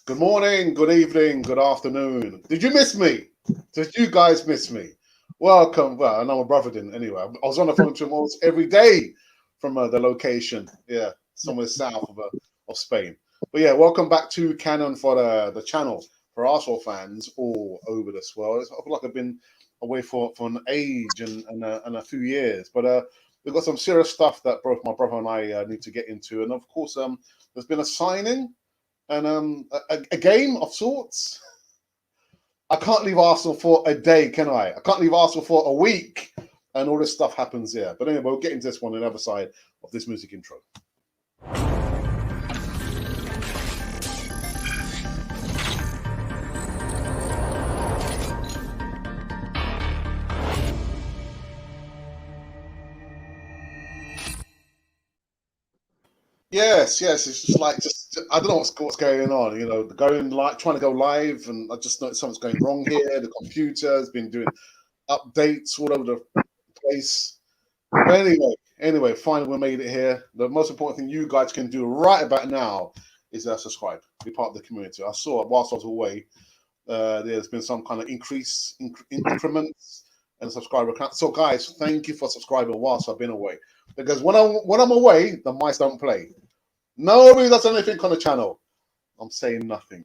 Good morning, good evening, good afternoon. Did you miss me? Did you guys miss me? Welcome. Well, I know my brother didn't anyway. I was on the phone to him almost every day from the location. Yeah, somewhere south of Spain. But yeah, welcome back to Canon for the channel for Arsenal fans all over this world. I feel like I've been away for an age and a few years. But we've got some serious stuff that both my brother and I need to get into. And of course, there's been a signing and a game of sorts. I can't leave Arsenal for a day, can I? I can't leave Arsenal for a week, and all this stuff happens here. But anyway, we'll get into this one on the other side of this music intro. Yes, it's just like I don't know what's going on. You know, going like trying to go live, and I just know something's going wrong here. The computer's been doing updates all over the place. But anyway, finally we made it here. The most important thing you guys can do right about now is subscribe, be part of the community. I saw whilst I was away, there's been some kind of increase in increments and subscriber count. So guys, thank you for subscribing whilst I've been away. Because when I'm away, the mice don't play. Nobody does anything on the channel. I'm saying nothing.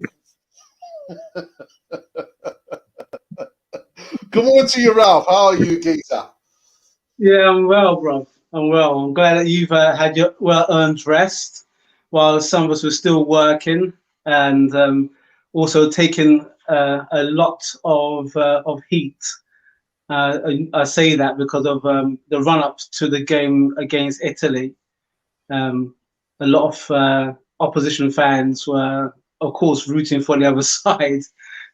Good morning to you, Ralph. How are you, geezer? Yeah, I'm well, bro. I'm well. I'm glad that you've had your well-earned rest while some of us were still working and also taking a lot of heat. I say that because of the run-up to the game against Italy. A lot of opposition fans were, of course, rooting for the other side.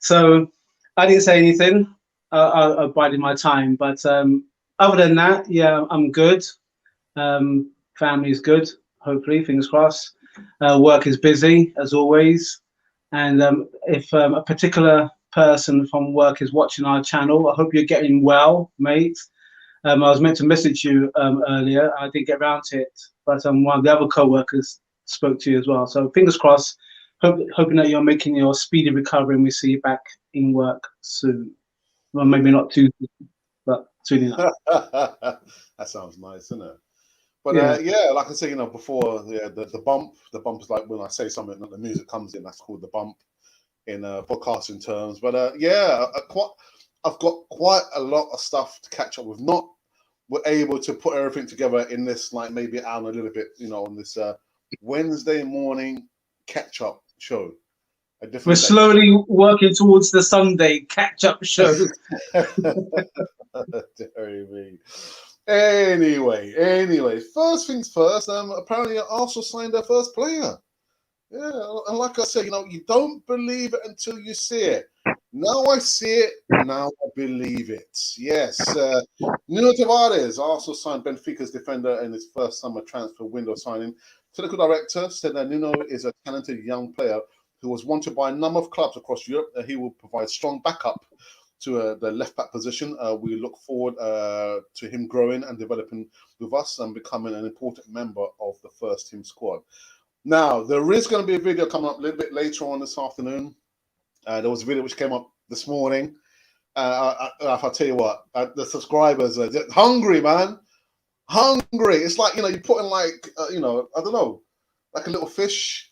So I didn't say anything. I bided my time. But other than that, yeah, I'm good. Family is good, hopefully, fingers crossed. Work is busy, as always. And if a particular person from work is watching our channel, I hope you're getting well, mate. I was meant to message you earlier. I didn't get around to it, but one of the other co-workers spoke to you as well. So fingers crossed, hoping that you're making your speedy recovery and we see you back in work soon. Well, maybe not too soon, but soon enough. That sounds nice, isn't it? But yeah, like I say, before the bump is like when I say something that the music comes in. That's called the bump in podcasting terms. But yeah, I've got quite a lot of stuff to catch up with. We're able to put everything together in this like maybe hour and a little bit, on this Wednesday morning catch-up show. We're slowly working towards the Sunday catch-up show. Anyway, first things first. Apparently Arsenal signed their first player. Yeah, and like I said, you don't believe it until you see it. Now I see it. Now I believe it. Yes, Nuno Tavares also signed Benfica's defender in his first summer transfer window signing. Technical director said that Nuno is a talented young player who was wanted by a number of clubs across Europe. He will provide strong backup to the left back position. We look forward to him growing and developing with us and becoming an important member of the first team squad. Now, there is going to be a video coming up a little bit later on this afternoon. There was a video which came up this morning. I'll tell you what, the subscribers are just hungry, man. Hungry. It's like, you're putting like, I don't know, like a little fish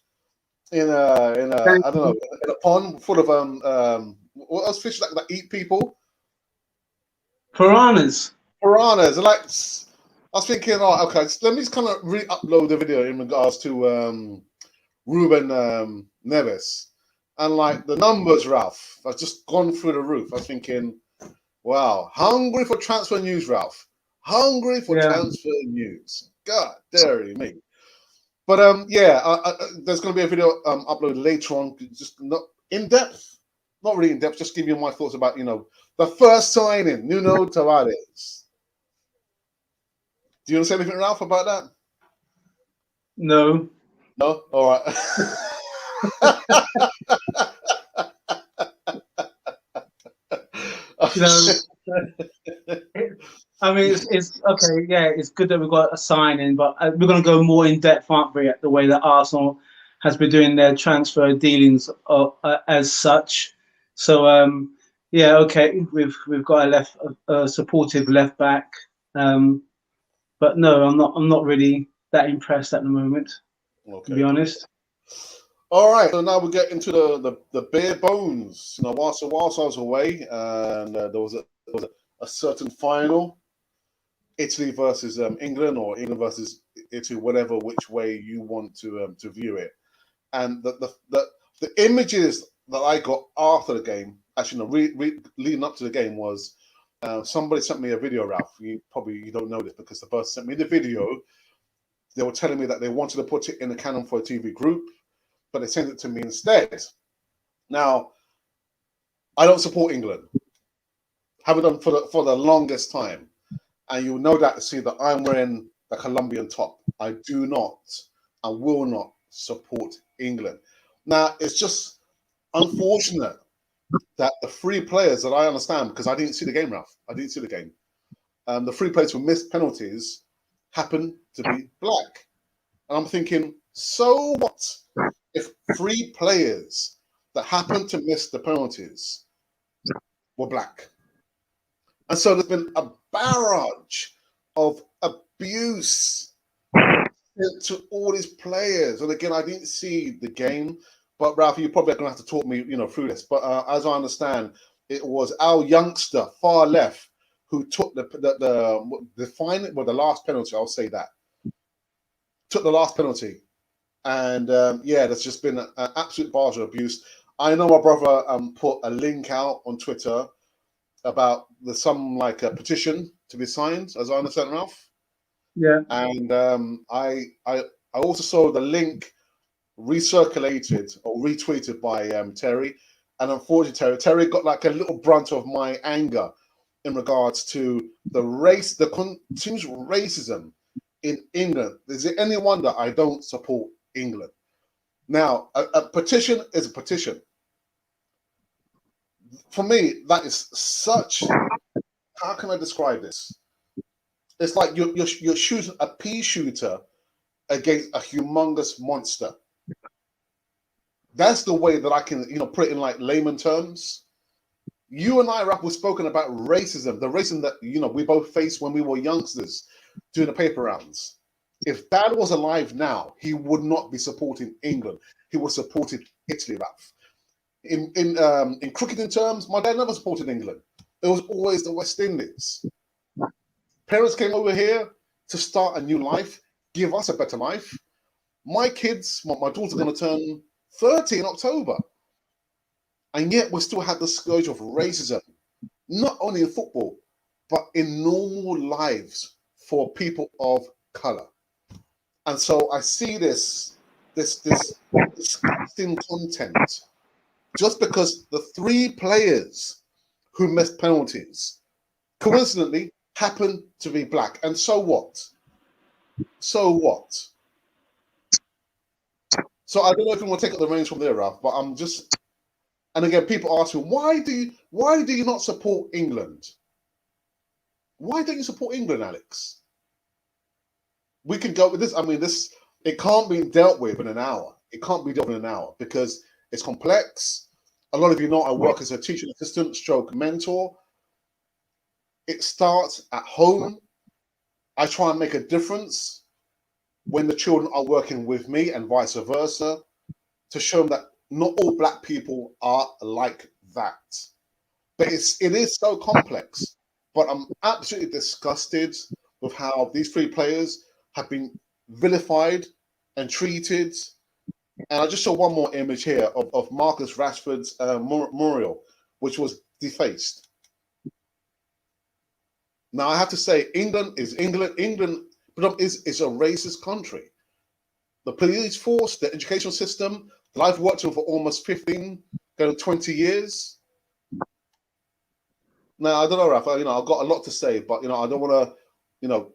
in a I don't know, in a pond full of what else fish that eat people? Piranhas. Piranhas. Like, I was thinking, oh, okay, let me just kind of re-upload the video in regards to Ruben Neves. And like the numbers, Ralph, I've just gone through the roof. I was thinking, wow, hungry for transfer news, Ralph. Hungry for transfer news. God, dairy me. But yeah, there's going to be a video uploaded later on, just not in depth, not really in depth, just give you my thoughts about, the first signing, Nuno Tavares. Do you want to say anything, Ralph, about that? No. No? All right. I mean, it's okay. Yeah, it's good that we've got a signing, but we're going to go more in depth, aren't we, at the way that Arsenal has been doing their transfer dealings as such. So yeah, okay, we've got a supportive left back, but no, I'm not really that impressed at the moment, to be Okay. honest. All right. So now we get into the bare bones. You know, whilst I was away, and there was a certain final, Italy versus England, or England versus Italy, whatever which way you want to view it. And the images that I got after the game, actually, no, leading up to the game, was somebody sent me a video, Ralph. You don't know this because the person sent me the video. They were telling me that they wanted to put it in the canon for a TV group, but they sent it to me instead. Now, I don't support England. Haven't done for the longest time, and you'll know that to see that I'm wearing the Colombian top. I do not and will not support England. Now, it's just unfortunate that the three players that I understand, because I didn't see the game, Ralph. I didn't see the game. The three players who missed penalties happen to be black. And I'm thinking, so what if three players that happen to miss the penalties were black? And so there's been a barrage of abuse to all these players. And again, I didn't see the game, but Ralph, you're probably going to have to talk me, through this. But as I understand, it was our youngster, far left, who took the last penalty. I'll say that took the last penalty, and yeah, there's just been an absolute barrage of abuse. I know my brother put a link out on Twitter about a petition to be signed, as I understand, Ralph. Yeah. And I also saw the link recirculated or retweeted by Terry, and unfortunately, Terry got like a little brunt of my anger in regards to the continuous racism in England. Is it any wonder I don't support England? Now, a petition is a petition. For me, that is such. How can I describe this? It's like you're shooting a pea shooter against a humongous monster. That's the way that I can, put it in like layman terms. You and I, Rap, we've spoken about racism, the racism that we both faced when we were youngsters doing the paper rounds. If Dad was alive now, he would not be supporting England. He would support Italy, Rap. In cricketing terms, my dad never supported England. It was always the West Indies. Parents came over here to start a new life, give us a better life. My kids, my daughter's going to turn 30 in October. And yet we still have the scourge of racism, not only in football, but in normal lives for people of color. And so I see this disgusting content just because the three players who missed penalties coincidentally happen to be black. And so what? So what? So I don't know if you want to take up the reins from there, Ralph, but I'm just. And again, people ask me, why do you not support England? Why don't you support England, Alex? We can go with this. I mean, it can't be dealt with in an hour. It can't be dealt with in an hour because it's complex. A lot of you know I work as a teaching assistant, stroke mentor. It starts at home. I try and make a difference when the children are working with me and vice versa to show them that not all black people are like that. But it is so complex. But I'm absolutely disgusted with how these three players have been vilified and treated. And I just saw one more image here of Marcus Rashford's memorial, which was defaced. Now I have to say, England is a racist country. The police force, the educational system that I've worked in for almost 15, going 20 years. Now, I don't know, Ralph, I've got a lot to say, but, I don't want to,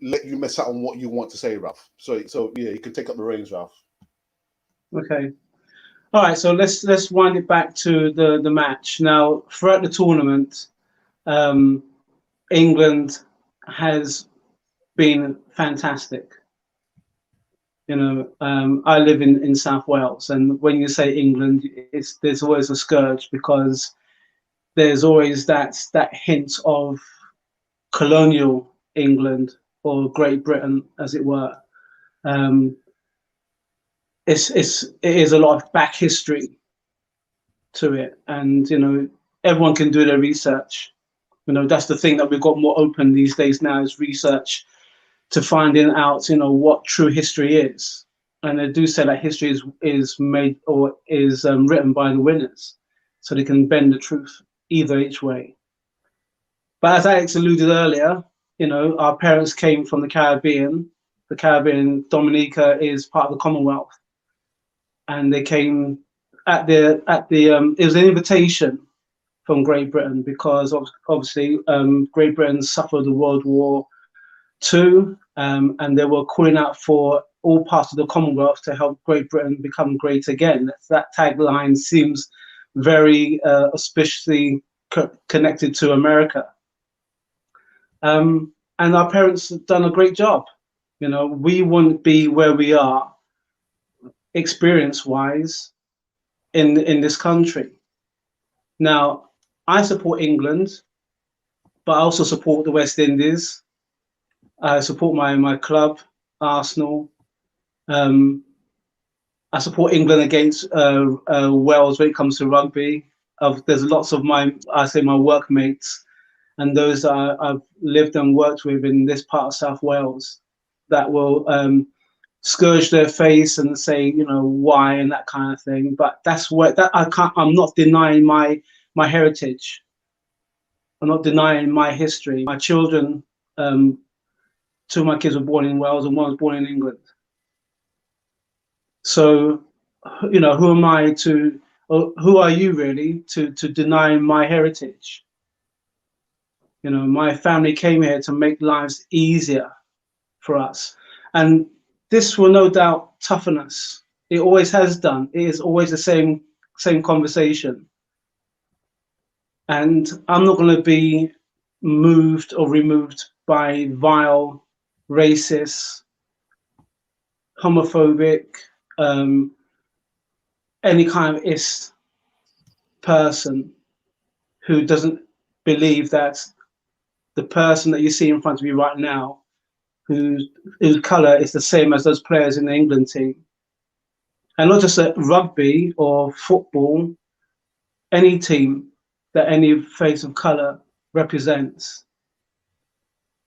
let you miss out on what you want to say, Ralph. So yeah, you can take up the reins, Ralph. Okay. All right. So let's wind it back to the match. Now, throughout the tournament, England has been fantastic. I live in South Wales, and when you say England, there's always a scourge, because there's always that hint of colonial England, or Great Britain, as it were. Um, it is a lot of back history to it, and everyone can do their research. That's the thing that we've got more open these days now, is research, to finding out what true history is. And they do say that history is made, or is written by the winners, so they can bend the truth either each way. But as Alex alluded earlier, our parents came from the Caribbean. The Caribbean, Dominica, is part of the Commonwealth, and they came at the it was an invitation from Great Britain, because obviously Great Britain suffered the World War II, and they were calling out for all parts of the Commonwealth to help Great Britain become great again. That tagline seems very auspiciously connected to America. And our parents have done a great job. We wouldn't be where we are, experience-wise, in this country. Now, I support England, but I also support the West Indies. I support my club, Arsenal. I support England against Wales when it comes to rugby. There's lots of my workmates, and those that I've lived and worked with in this part of South Wales, that will scourge their face and say, why, and that kind of thing. But that's what I'm not denying my heritage. I'm not denying my history. My children, two of my kids were born in Wales and one was born in England. So, who am I to, or who are you really to deny my heritage? My family came here to make lives easier for us. And this will no doubt toughen us. It always has done. It is always the same conversation. And I'm not going to be moved or removed by vile, racist, homophobic, any kind of person who doesn't believe that the person that you see in front of you right now, whose colour is the same as those players in the England team, and not just at rugby or football, any team that any face of colour represents.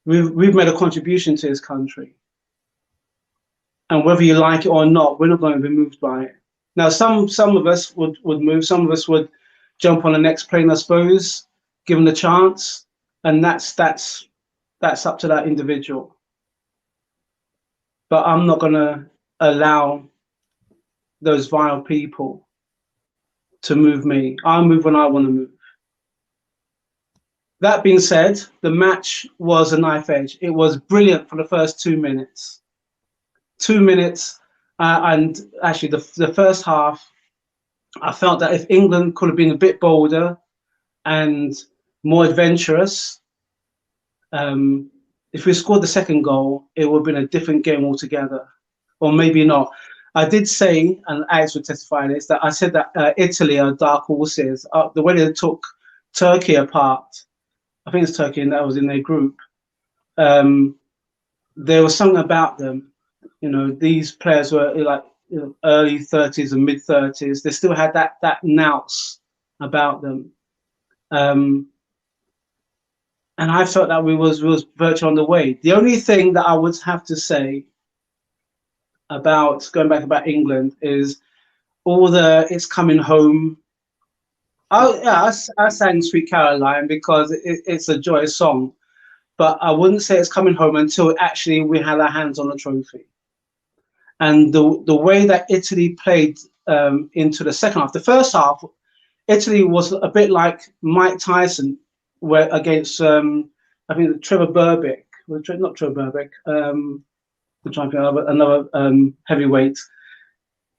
We've made a contribution to this country, and whether you like it or not, we're not going to be moved by it. Now, some of us would move, some of us would jump on the next plane, I suppose, given the chance, and that's up to that individual. But I'm not going to allow those vile people to move me. I'll move when I want to move. That being said, the match was a knife edge. It was brilliant for the first 2 minutes. 2 minutes, and actually the first half, I felt that if England could have been a bit bolder and more adventurous, if we scored the second goal, it would have been a different game altogether, or maybe not. I did say, and Alex would testify this, that I said that Italy are dark horses. The way they took Turkey apart, I think it's Turkey, and that was in their group. There was something about them. These players were like early 30s and mid 30s. They still had that nous about them. And I felt that we was virtually on the way. The only thing that I would have to say about going back about England is all the "It's Coming Home." I sang "Sweet Caroline" because it's a joyous song, but I wouldn't say "It's Coming Home" until actually we had our hands on the trophy. And the way that Italy played into the second half, the first half, Italy was a bit like Mike Tyson, where against I think Trevor Berbick, not Trevor Berbick, I'm trying to think of another heavyweight,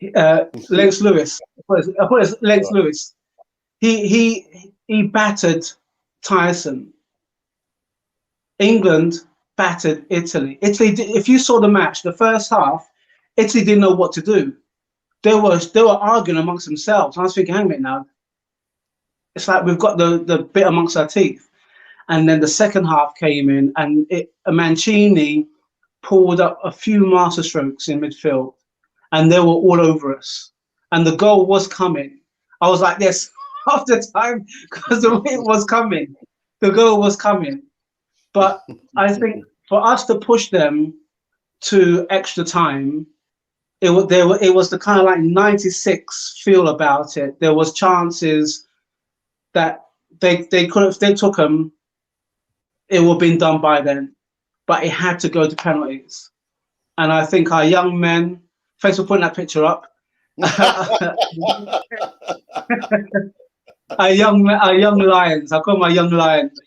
Lennox Lewis. I thought it's Lennox Lewis. He battered Tyson. England battered Italy. Italy, if you saw the match, the first half, Italy didn't know what to do. They were arguing amongst themselves. And I was thinking, hang on a minute now. It's like we've got the bit amongst our teeth. And then the second half came in, and Mancini pulled up a few masterstrokes in midfield, and they were all over us. And the goal was coming. I was like this half the time because the way it was coming, the goal was coming. But I think for us to push them to extra time, it was the kind of like 96 feel about it. There was chances that they could have, if they took them, it would have been done by then. But it had to go to penalties. And I think our young men, thanks for putting that picture up. our young lions, I call them our young lions.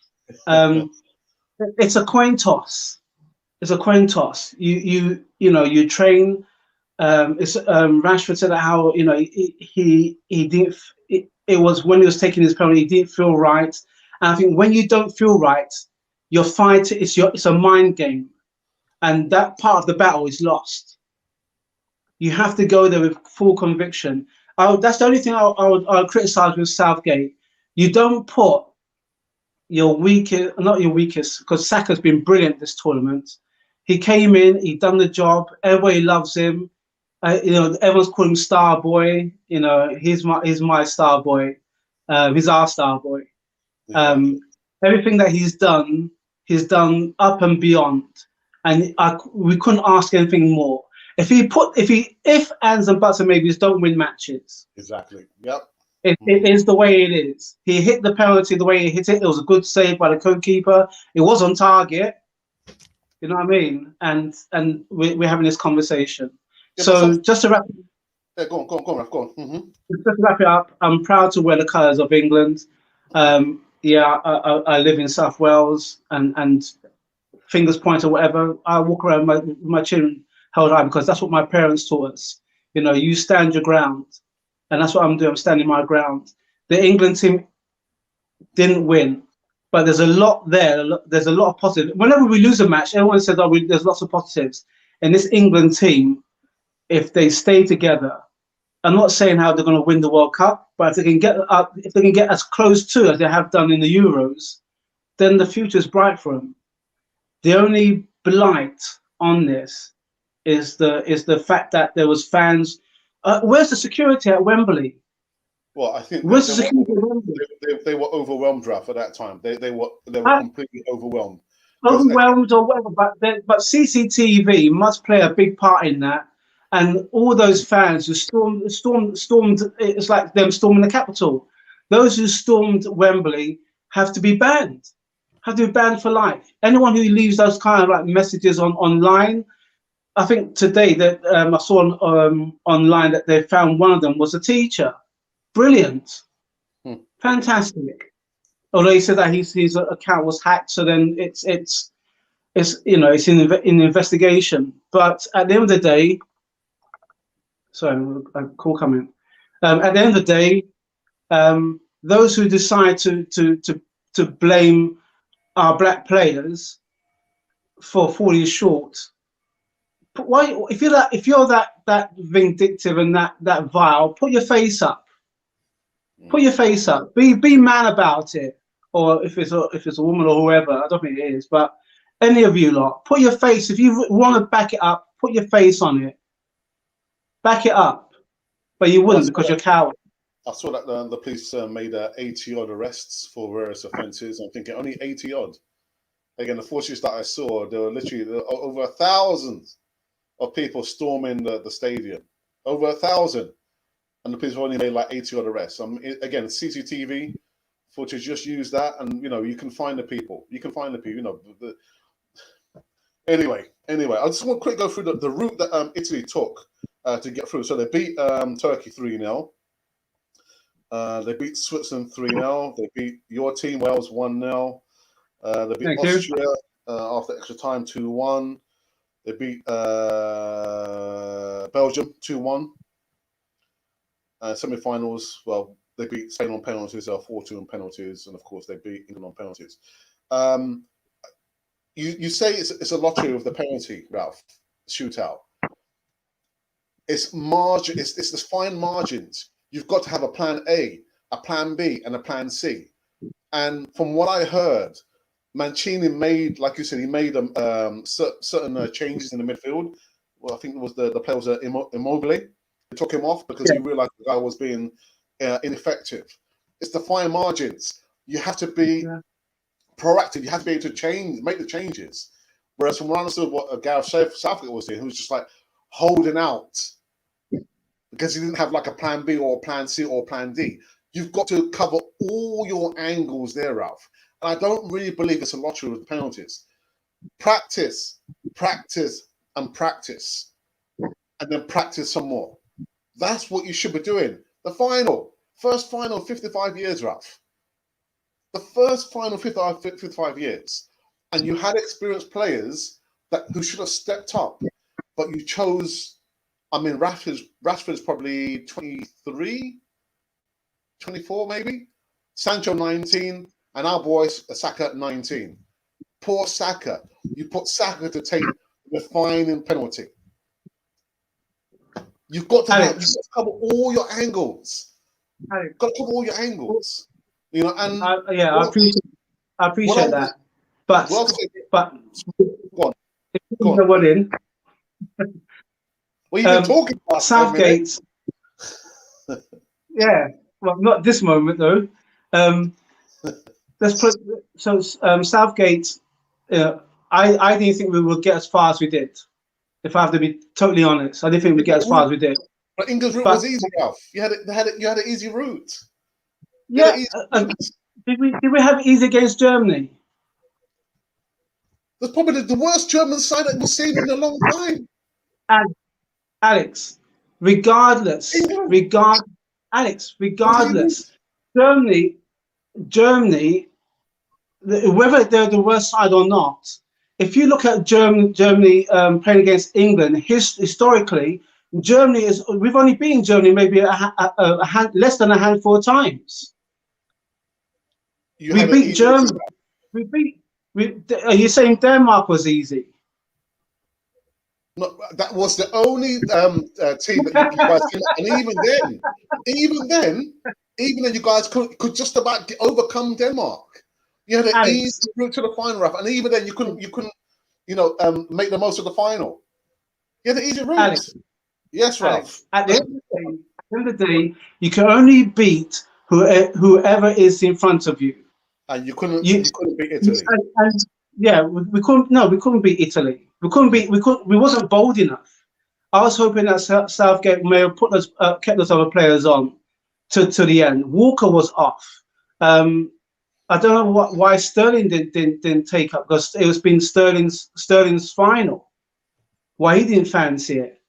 It's a coin toss. It's a coin toss. You train. Rashford said that how he didn't. It was when he was taking his penalty, he didn't feel right. And I think when you don't feel right, your fight it's a mind game, and that part of the battle is lost. You have to go there with full conviction. That's the only thing I would criticize with Southgate. You don't put your weakest, not your weakest, because Saka's been brilliant this tournament. He came in, he done the job. Everybody loves him. Everyone's calling him Star Boy. He's my Star Boy. He's our Star Boy. Everything that he's done up and beyond, and we couldn't ask anything more. If ands and buts and maybes don't win matches, exactly. Yep. It is the way it is. He hit the penalty the way he hit it. It was a good save by the goalkeeper. It was on target. You know what I mean? And we're having this conversation. Yeah, so just to wrap. Yeah, go on. Mm-hmm. Just to wrap it up, I'm proud to wear the colours of England. I live in South Wales, and fingers point or whatever, I walk around with my chin held high because that's what my parents taught us. You stand your ground, and that's what I'm doing. I'm standing my ground. The England team didn't win, but there's a lot there. There's a lot of positives. Whenever we lose a match, everyone says, "Oh, there's lots of positives." And this England team, if they stay together, I'm not saying how they're going to win the World Cup, but if they can get as close to as they have done in the Euros, then the future is bright for them. The only blight on this is the fact that there was fans. Where's the security at Wembley? Well, I think they were overwhelmed, Ralph, at that time. They were completely overwhelmed. Overwhelmed or whatever, but CCTV must play a big part in that. And all those fans who stormed, it's like them storming the Capitol. Those who stormed Wembley have to be banned. Have to be banned for life. Anyone who leaves those kind of like messages online, I think today that I saw online that they found one of them was a teacher. Brilliant, fantastic. Although he said that his account was hacked, so then it's in investigation. But at the end of the day, sorry, a call coming. At the end of the day, those who decide to blame our black players for falling short, why? If you're that vindictive and that vile, put your face up. Put your face up. Be man about it. Or if it's a woman or whoever, I don't think it is, but any of you lot, put your face. If you want to back it up, put your face on it. Back it up. But you wouldn't because you're a coward. I saw that the police made 80 odd arrests for various offences. I'm thinking only 80 odd. Again, the footage that I saw, there were literally over 1,000 of people storming the stadium. Over 1,000. And the police only made like 80 odd arrests. Again, CCTV footage, just use that, and you can find the people. Anyway, I just want to quickly go through the route that Italy took to get through. So they beat Turkey 3-0. They beat Switzerland 3-0. They beat your team, Wales, 1-0. They beat Austria after extra time 2-1. They beat Belgium 2-1. Semi-finals, well, they beat Spain on penalties, 4-2 on penalties, and of course they beat England on penalties. You say it's a lottery of the penalty, Ralph, shootout. It's margin. It's the fine margins. You've got to have a plan A, a plan B, and a plan C. And from what I heard, Mancini made, like you said, he made certain changes in the midfield. Well, I think it was the player was Immobile. He took him off because he realised the guy was being ineffective. It's the fine margins. You have to be proactive. You have to be able to make the changes. Whereas from what I understood, what Gareth Southgate was doing, he was just like holding out because he didn't have like a plan B or a plan C or a plan D. You've got to cover all your angles there, Ralph. And I don't really believe it's a lottery with penalties. Practice, practice, and practice. And then practice some more. That's what you should be doing. The first final 55 years, Ralph. The first final 55 years. And you had experienced players who should have stepped up. But you chose, I mean, Rashford's probably 23, 24 maybe. Sancho 19, and our boy Saka 19. Poor Saka. You put Saka to take the defining penalty. You've got to cover all your angles. You've got to cover all your angles. You know, and I appreciate that. But go on. Go on. What in? What are you been talking about? Southgate. Yeah, well, not this moment though. Let's put Southgate. I didn't think we would get as far as we did. If I have to be totally honest, I didn't think we'd get as far as we did. But England's route was easy, Ralph. You had an easy route. Yeah. Did we have easy against Germany? That's probably the worst German side that we've seen in a long time. And Alex, regardless, Germany, whether they're the worst side or not, if you look at Germany playing against England, historically, we've only beaten Germany maybe less than a handful of times. We beat Germany. Are you saying Denmark was easy? No, that was the only team that you guys came up. And even then, you guys could just about overcome Denmark. You had an easy route to the final, Ralph, and even then you couldn't, make the most of the final. You had an easy route. Alex, yes, Ralph. At the end of the day, you can only beat whoever is in front of you. And you couldn't beat Italy. We couldn't beat Italy. We wasn't bold enough. I was hoping that Southgate may have kept those other players on to the end. Walker was off. I don't know why Sterling didn't take up, because it was been Sterling's final. Why he didn't fancy it.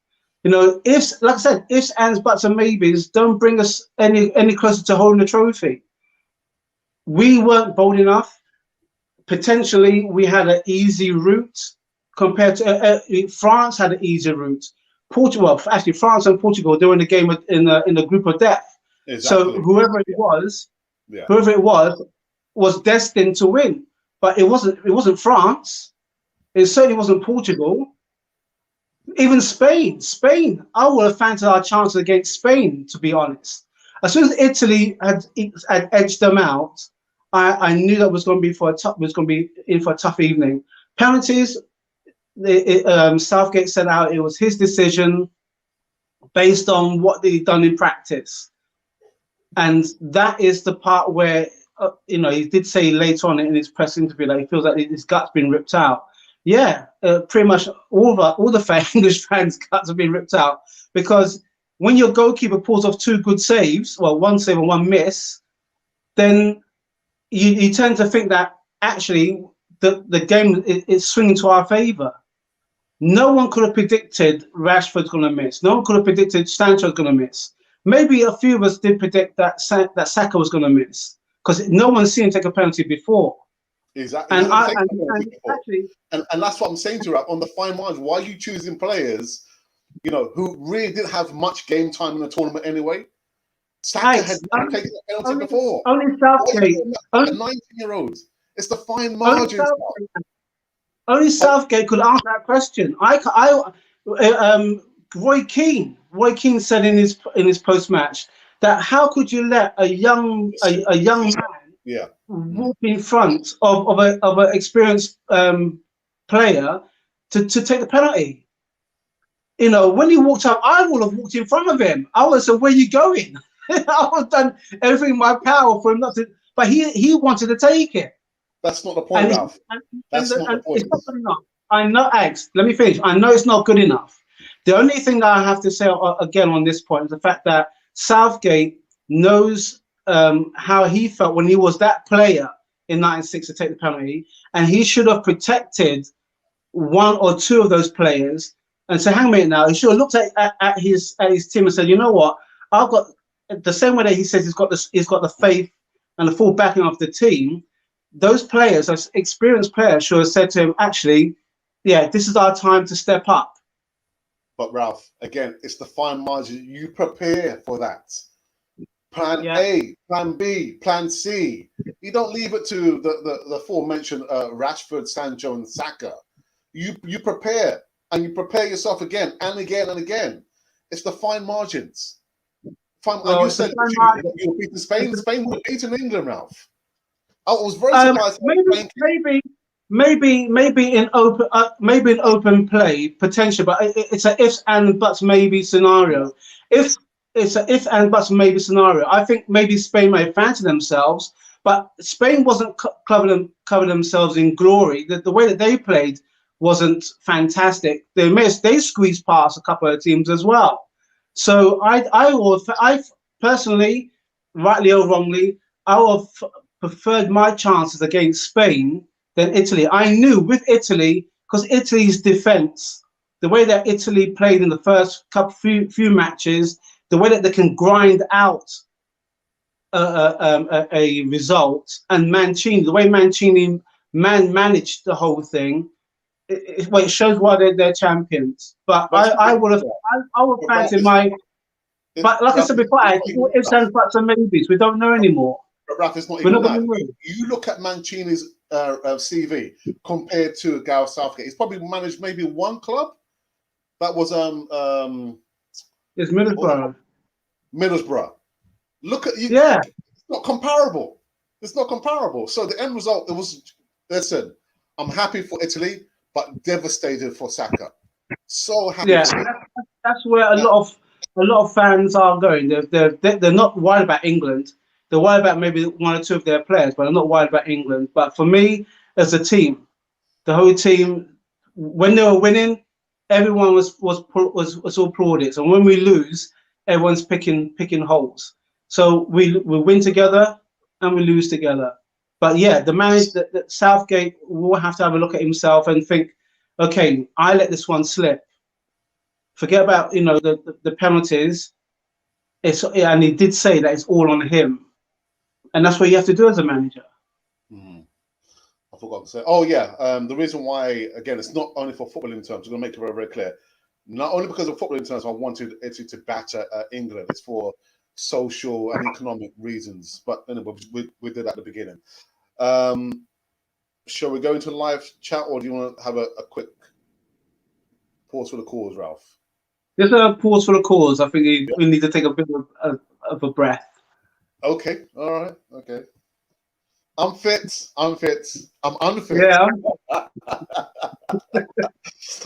Like I said, ifs, ands, buts, and maybes don't bring us any closer to holding the trophy. We weren't bold enough. Potentially, we had an easy route compared to France had an easy route. France and Portugal, they were in the game in the group of death. Exactly. So whoever it was destined to win. But it wasn't France. It certainly wasn't Portugal. Even Spain. I would have fancied our chances against Spain, to be honest. As soon as Italy had edged them out, I knew that was going to be in for a tough evening. Penalties. Southgate set out it was his decision based on what they'd done in practice, and that is the part where he did say later on in his press interview that he feels like his gut's been ripped out. Yeah, pretty much all the English fans' guts have been ripped out, because when your goalkeeper pulls off two good saves, well, one save and one miss, then you tend to think that actually the game is swinging to our favour. No one could have predicted Rashford's going to miss. No one could have predicted Sancho's going to miss. Maybe a few of us did predict that Saka was going to miss, because no one's seen him take a penalty before. Exactly. And that's what I'm saying to you, on the fine margin. Why are you choosing players, who really didn't have much game time in the tournament anyway? Saka had never taken a penalty before. Only Southgate. A 19-year-old. It's the fine margin. Only Southgate could answer that question. Roy Keane Roy Keane said in his post match that how could you let a young man Yeah. walk in front of an experienced player to take the penalty? You know, when he walked up, I would have walked in front of him. I would have said, "Where are you going?" I would have done everything in my power for him not to, but he wanted to take it. That's not the point, Ralph. That's not the point. It's not good enough. I know, Alex. Let me finish. I know it's not good enough. The only thing that I have to say again on this point is the fact that Southgate knows how he felt when he was that player in '96 to take the penalty, and he should have protected one or two of those players and say, "Hang a minute now." He should have looked at his team and said, "You know what? I've got the same way that he says he's got the faith and the full backing of the team. Those players, as experienced players, should have said to him, actually, yeah, this is our time to step up." But Ralph, again, it's the fine margin. You prepare for that. Plan A, Plan B, Plan C. You don't leave it to the aforementioned Rashford, Sancho, and Saka. You prepare, and you prepare yourself again and again and again. It's the fine margins. You said you were beating Spain. Spain would have beaten England, Ralph. I was very surprised. Maybe in open play potential, but it's an ifs and buts maybe scenario. If it's an if and buts maybe scenario, I think maybe Spain may fancy themselves, but Spain wasn't covered themselves in glory. The way that they played wasn't fantastic. They squeezed past a couple of teams as well. So I personally, rightly or wrongly, I would have preferred my chances against Spain than Italy. I knew with Italy, because Italy's defense, the way that Italy played in the first few matches, the way that they can grind out a result, and Mancini, the way Mancini managed the whole thing, it shows why they're champions. But I would fancy my. But like I said before, it's and buts and maybes. We don't know anymore. But Ralph, it's not even that. You look at Mancini's CV compared to Gareth Southgate. He's probably managed maybe one club. That was it's Middlesbrough. Middlesbrough. Look at you. Yeah, it's not comparable. It's not comparable. So the end result, it was. Listen, I'm happy for Italy, but devastated for Saka. So happy. Yeah, that's where a lot of fans are going. They're not worried about England. They're worried about maybe one or two of their players, but they're not worried about England. But for me, as a team, the whole team, when they were winning, everyone was all plaudits, and when we lose, everyone's picking holes. So we win together and we lose together. But yeah, the manager, that Southgate will have to have a look at himself and think, okay, I let this one slip. Forget about the penalties. And he did say that it's all on him. And that's what you have to do as a manager. I forgot to say. Oh, yeah. The reason why, again, it's not only for footballing terms. I'm going to make it very, very clear. Not only because of footballing terms, I wanted Italy to batter England. It's for social and economic reasons. But anyway, we did at the beginning. Shall we go into live chat, or do you want to have a quick pause for the cause, Ralph? Just a pause for the cause. I think we need to take a bit of a breath. Okay. All right. Okay. I'm fit. I'm unfit. Yeah.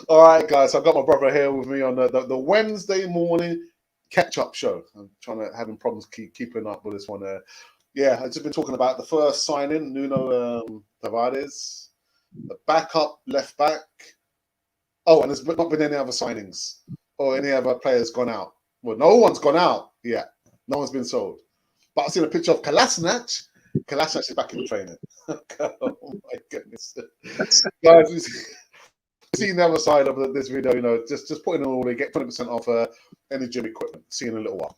All right, guys. I've got my brother here with me on the Wednesday morning Ketchup show. I'm having problems keeping up with this one. Yeah, I've just been talking about the first signing, Nuno Tavares, the backup left back. Oh, and there's not been any other signings or any other players gone out. Well, no one's gone out yet. No one's been sold. But I've seen a picture of Kolasinac. Kolasinac is back in training. Oh my goodness, guys! We've seen the other side of this video. Just putting in order, get 20% off any gym equipment. See you in a little while.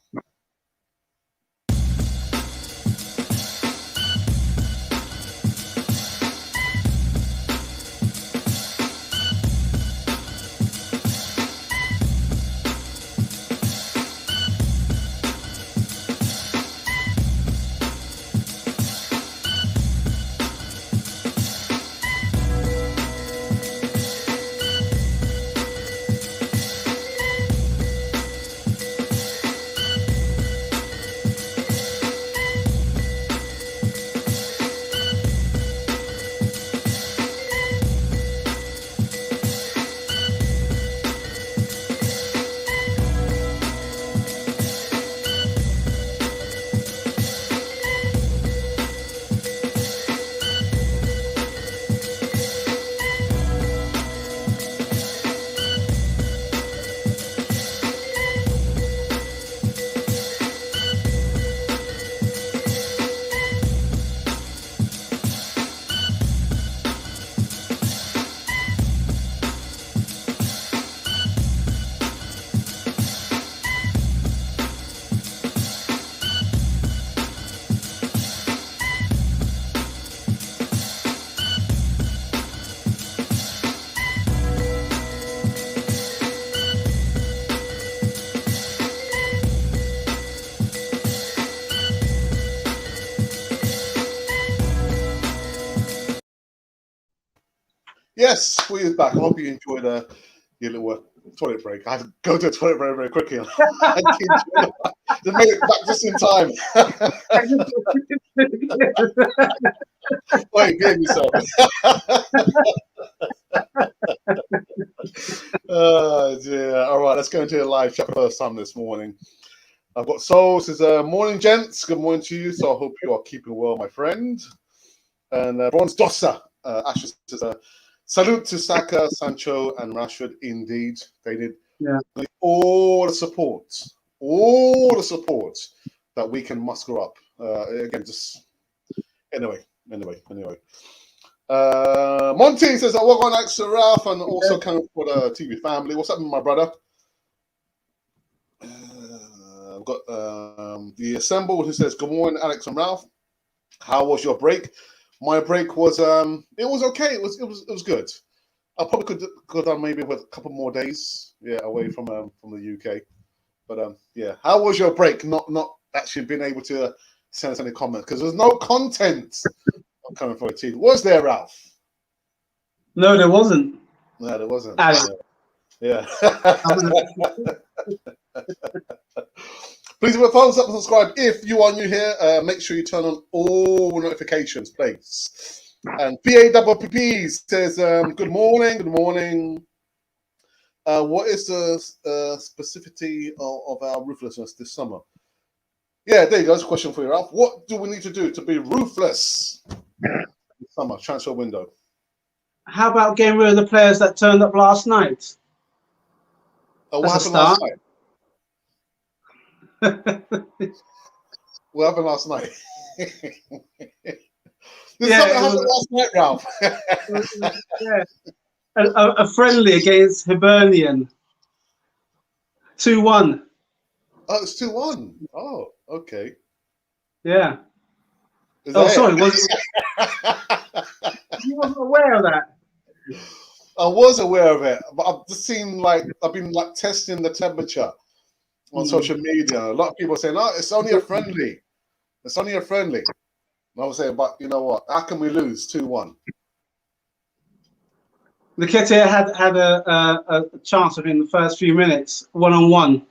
Yes, we is back. I hope you enjoyed your little toilet break. I had to go to the toilet very, very quickly. I did to make it back just in time. Wait, behave yourself. Oh dear. All right, let's go into the live chat first time this morning. I've got Soul says, morning, gents. Good morning to you. So I hope you are keeping well, my friend. And Bronze Dossa, Asher says, salute to Saka, Sancho, and Rashford. Indeed, they need all the support that we can muster up. Again, just anyway. Monty says, welcome back to Ralph, and also kind of for the TV family. What's up, my brother? I've got the Assemble who says, good morning, Alex and Ralph. How was your break? My break was it was okay. It was good. I probably could have done maybe with a couple more days, away from the UK. But yeah, how was your break? Not actually being able to send us any comments because there's no content coming for a TV. Was there, Ralph? No, there wasn't. No, there wasn't. Alex. Yeah. Please give a thumbs up and subscribe if you are new here. Make sure you turn on all notifications, please. And PAPP says, good morning. What is the specificity of our ruthlessness this summer? Yeah, there you go. That's a question for you, Ralph. What do we need to do to be ruthless this summer, transfer window? How about getting rid of the players that turned up last night? What happened last night? What happened last night? There's something happened last night, Ralph. A friendly against Hibernian. 2-1. Oh, it's 2-1. Oh, okay. Yeah. Sorry. You wasn't aware of that? I was aware of it, but I've just seen I've been testing the temperature on social media. A lot of people are saying, "Oh, it's only a friendly. It's only a friendly." And I was saying, but you know what? How can we lose 2-1? Nketiah had a chance within the first few minutes, 1-on-1,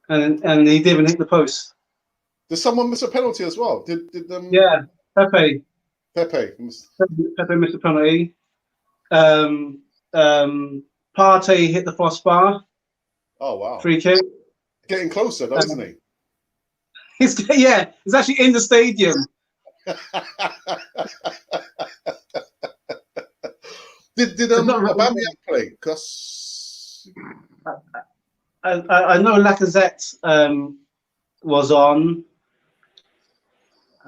and he didn't hit the post. Did someone miss a penalty as well? Did Yeah, Pepe. Pepe missed a penalty. Partey hit the crossbar. Oh wow! Free kick. Getting closer, though, isn't he? He's actually in the stadium. Did Aubameyang play? Because I know Lacazette was on.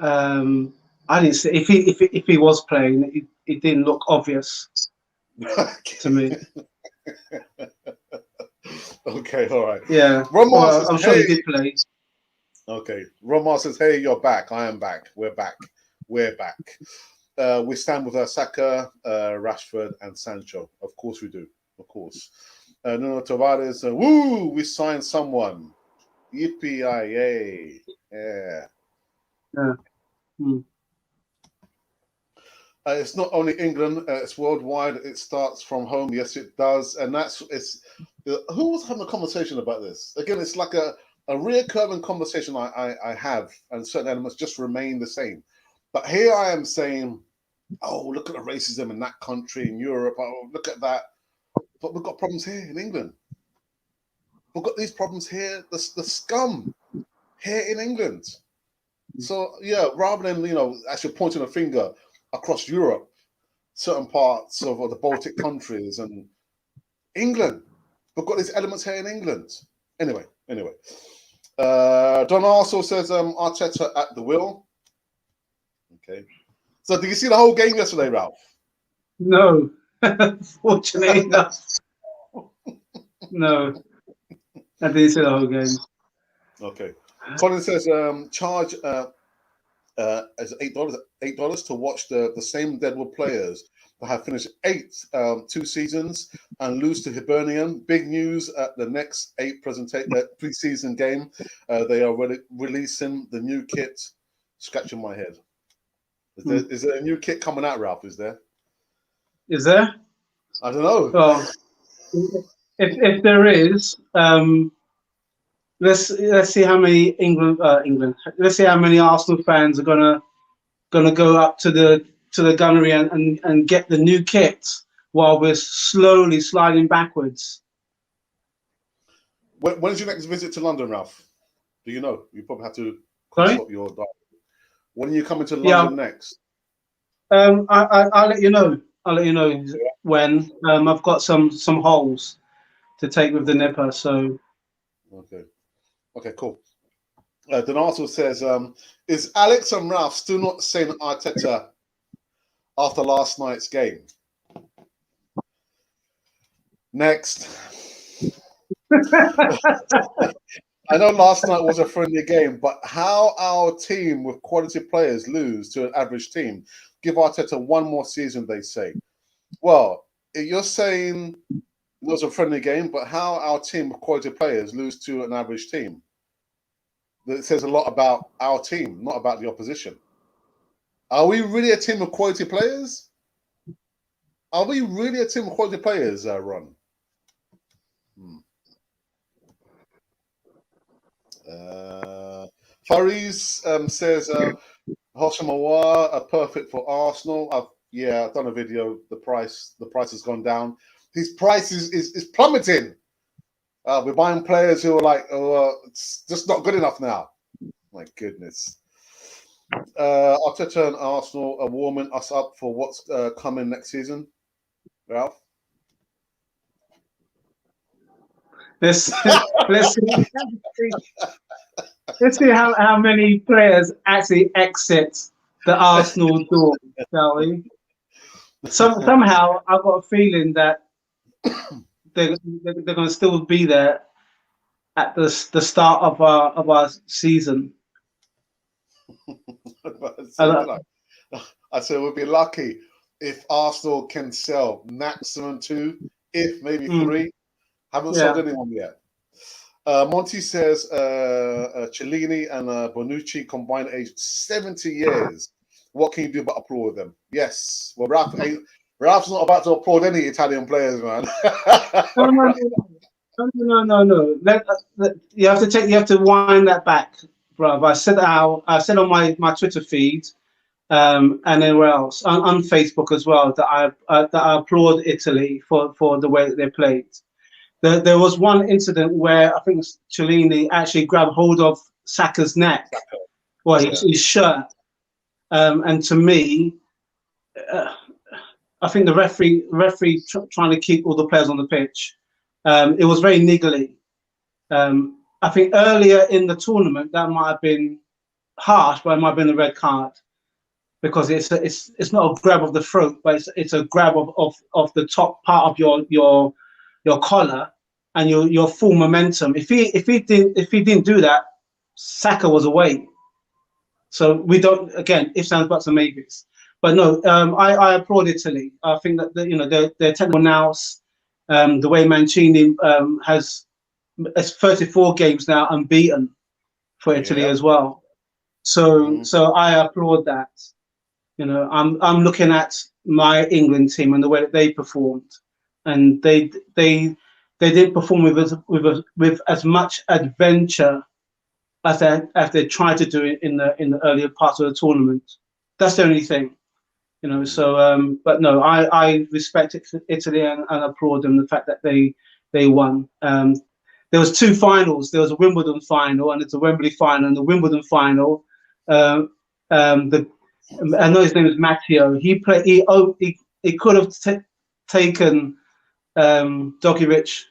I didn't see if he was playing. It didn't look obvious to me. Okay, all right. Yeah, I'm sure he did play. Okay, Romar says, "Hey, you're back. I am back. We're back. We stand with Saka, Rashford, and Sancho. Of course we do. Of course. Nuno Tavares, woo! We signed someone. Yippee-yay! Yeah. It's not only England; it's worldwide. It starts from home. Yes, it does, and who was having a conversation about this? Again, it's like a recurring conversation I have, and certain elements just remain the same. But here I am saying, oh, look at the racism in that country, in Europe. Oh, look at that. But we've got problems here in England. We've got these problems here, the scum here in England. So, yeah, rather than, actually pointing a finger across Europe, certain parts of the Baltic countries and England, we've got these elements here in England. Anyway. Don also says Arteta at the wheel. Okay. So did you see the whole game yesterday, Ralph? No. Fortunately enough. No. I didn't see the whole game. Okay. Colin says charge as $8 to watch the same Deadwood players that have finished 2 seasons and lose to Hibernian. Big news at the next 8 pre-season game. They are releasing the new kit. Scratching my head. Is there a new kit coming out, Ralph? Is there? Is there? I don't know. Well, if there is, let's see how many England. Let's see how many Arsenal fans are gonna go up to the gunnery and get the new kit while we're slowly sliding backwards. When's your next visit to London, Ralph? Do you know? You probably have to Sorry? consult your diary. When are you coming to Yeah. London next? I'll let you know. I'll let you know Yeah. when. I've got some holes to take with the nipper. So Okay, cool. Then Arsenal says, is Alex and Ralph still not saying Arteta after last night's game? Next. I know last night was a friendly game, but how our team with quality players lose to an average team? Give Arteta one more season, they say. Well, you're saying it was a friendly game, but how our team with quality players lose to an average team? That says a lot about our team, not about the opposition. Are we really a team of quality players? Are we really a team of quality players, Ron? Faris says Hoshamawa are perfect for Arsenal. I've done a video. The price has gone down. His price is plummeting. We're buying players who are like, it's just not good enough now. My goodness. Arteta and Arsenal are warming us up for what's coming next season. Ralph? let's see how many players actually exit the Arsenal door, shall we? Somehow I've got a feeling that they're going to still be there at the start of our season. I said we'll be lucky if Arsenal can sell maximum 2, if maybe 3. Haven't sold anyone yet. Monty says Cellini and Bonucci combined age 70 years. What can you do but applaud them? Yes. Well, Ralph's not about to applaud any Italian players, man. No. You have to wind that back, bruv. I said on my Twitter feed, and anywhere else on Facebook as well that I applaud Italy for the way that they played. There was one incident where I think Cellini actually grabbed hold of Saka's neck, his shirt, and to me, I think the referee trying to keep all the players on the pitch. It was very niggly. I think earlier in the tournament that might have been harsh, but it might have been a red card because it's not a grab of the throat, but it's a grab of the top part of your collar and your full momentum. If he didn't do that, Saka was away. So we don't, again, ifs, ands, buts, and maybes. But no, I applaud Italy. I think that they're technical nous. The way Mancini has 34 games now unbeaten for Italy as well. So I applaud that. I'm looking at my England team and the way that they performed, and they didn't perform with as much adventure as they tried to do it in the earlier parts of the tournament. That's the only thing, So, but no, I respect Italy and applaud them the fact that they won. There was 2 finals. There was a Wimbledon final and it's a Wembley final. And the Wimbledon final, I know his name is Matteo. He could have taken Djokovic,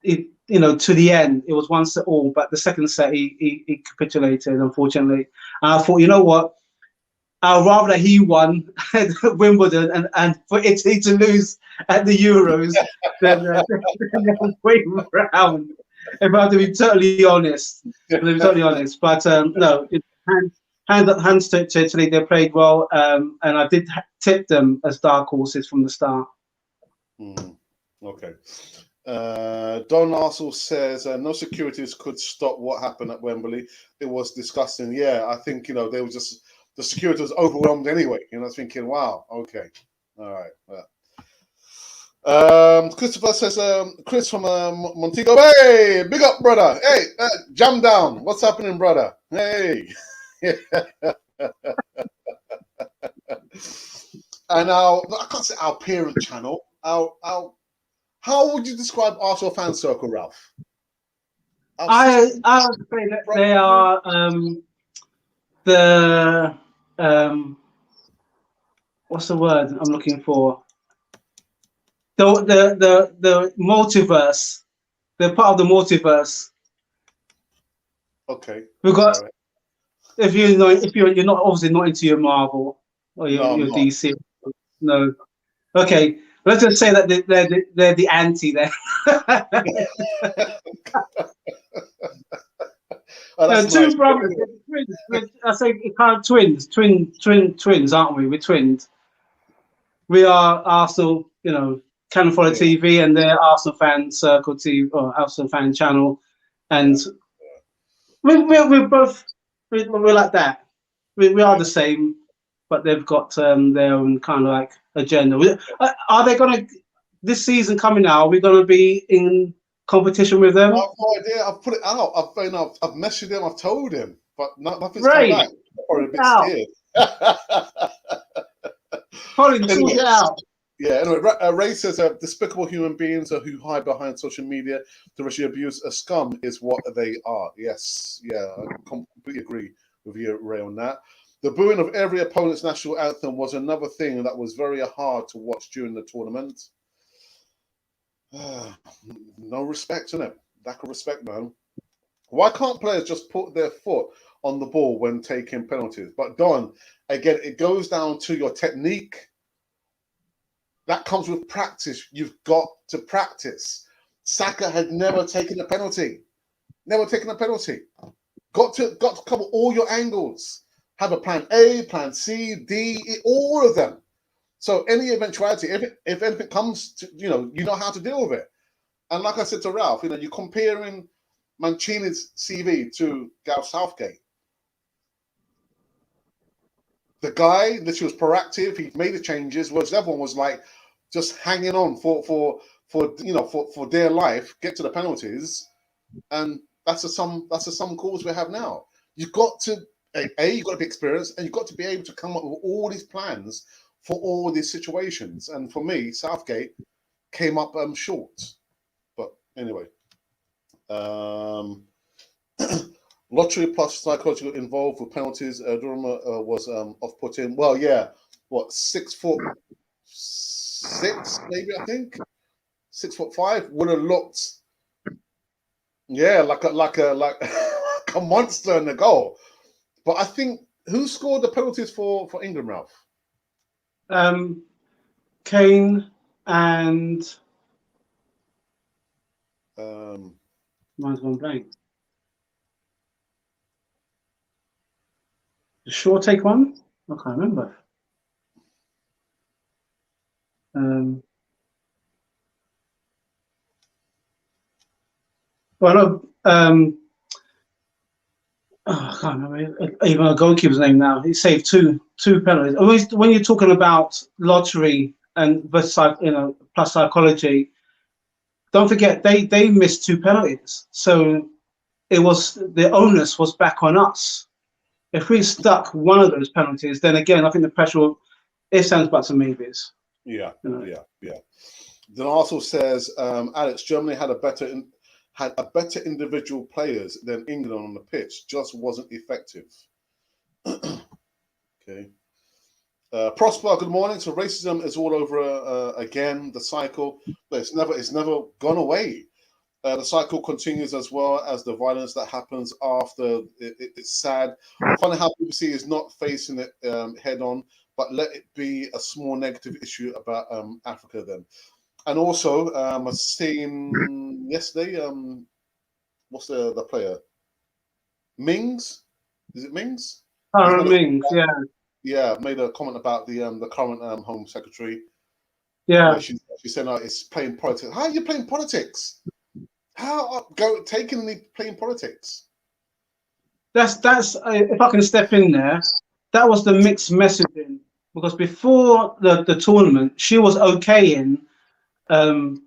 to the end. It was 1-1, but the second set he capitulated, unfortunately. And I thought, you know what? I'd rather that he won Wimbledon and for Italy to lose at the Euros than wait round. If I have to be totally honest, But no, hands to Italy. They played well, and I did tip them as dark horses from the start. Okay. Don Arsenal says no securities could stop what happened at Wembley. It was disgusting. Yeah, I think they were just the security was overwhelmed anyway. I was thinking, wow, okay, all right. Christopher says, Chris from Montego, hey, big up, brother. Hey, jam down. What's happening, brother? Hey. And I can't say our parent channel. How would you describe Arsenal fan circle, Ralph? I would say that they are the what's the word I'm looking for? The multiverse. They're part of the multiverse. Okay. We've got you're not obviously not into your Marvel or your DC. No. Okay. Let's just say that they're the anti there. Two nice. brothers, twins. I say kind of twins, aren't we? We're twins. We are Arsenal, Channel 4 TV, and they're Arsenal fan circle TV or Arsenal fan channel, and we're both we're like that. We are the same, but they've got their own kind of like agenda. Are they gonna this season coming out? Are we gonna be in competition with them? I have no idea. I've put it out. I've messaged him. I've told him, but nothing's come back. I'm a bit scared. Colin, sort it out. Yeah, anyway, Ray says despicable human beings who hide behind social media to racially abuse a scum is what they are. Yes, yeah, I completely agree with you, Ray, on that. The booing of every opponent's national anthem was another thing that was very hard to watch during the tournament. No respect, innit? Lack of respect, man. Why can't players just put their foot on the ball when taking penalties? But Don, again, it goes down to your technique. That comes with practice. You've got to practice. Saka had never taken a penalty. Never taken a penalty. Got to cover all your angles. Have a plan A, plan C, D, E, all of them. So any eventuality, if anything comes to, you know how to deal with it. And like I said to Ralph, you're comparing Mancini's CV to Gareth Southgate. The guy literally was proactive. He made the changes, whereas everyone was like just hanging on for dear life, get to the penalties, and that's a sum cause we have now. You've got to you've got to be experienced, and you've got to be able to come up with all these plans for all these situations. And for me, Southgate came up short. But anyway, lottery plus psychological involved with penalties. Durham was off-putting. Well, yeah, what 6'6" maybe, I think 6'5" would have looked, yeah, like a monster in the goal. But I think who scored the penalties for England, Ralph? Kane and mine's gone blank. The Shaw take one? I can't remember. Well, I can't remember even a goalkeeper's name now. He saved two penalties. When you're talking about lottery and plus psychology, don't forget they missed two penalties. So the onus was back on us. If we stuck one of those penalties, then again I think the pressure will, it sounds about some maybes. Yeah. Then also says Alex, Germany had a better individual players than England on the pitch, just wasn't effective. Okay. Prosper, good morning. So racism is all over again, the cycle, but it's never gone away. The cycle continues as well as the violence that happens after. It's sad. Funny how BBC is not facing it head on, but let it be a small negative issue about Africa then. And also, I've seen yesterday, what's the player? Mings? Is it Mings? Mings, yeah. Yeah, made a comment about the current Home Secretary. Yeah. She said, it's playing politics. How are you playing politics? How playing politics? That's if I can step in there, that was the mixed messaging, because before the tournament, she was okaying um,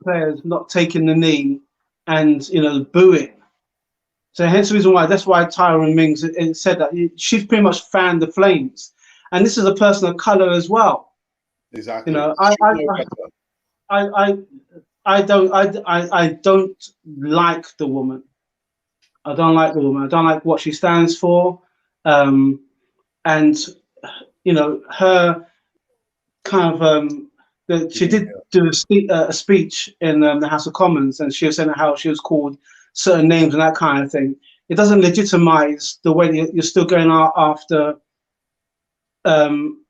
players not taking the knee and booing. So hence the reason why that's why Tyron Mings said that she's pretty much fanned the flames, and this is a person of color as well. Exactly. I Should I, know better. I I I don't like the woman. I don't like the woman. I don't like what she stands for, and her kind of that she did Demeanor. do a speech in the House of Commons, and she was saying how she was called certain names and that kind of thing. It doesn't legitimize the way you're still going out after um,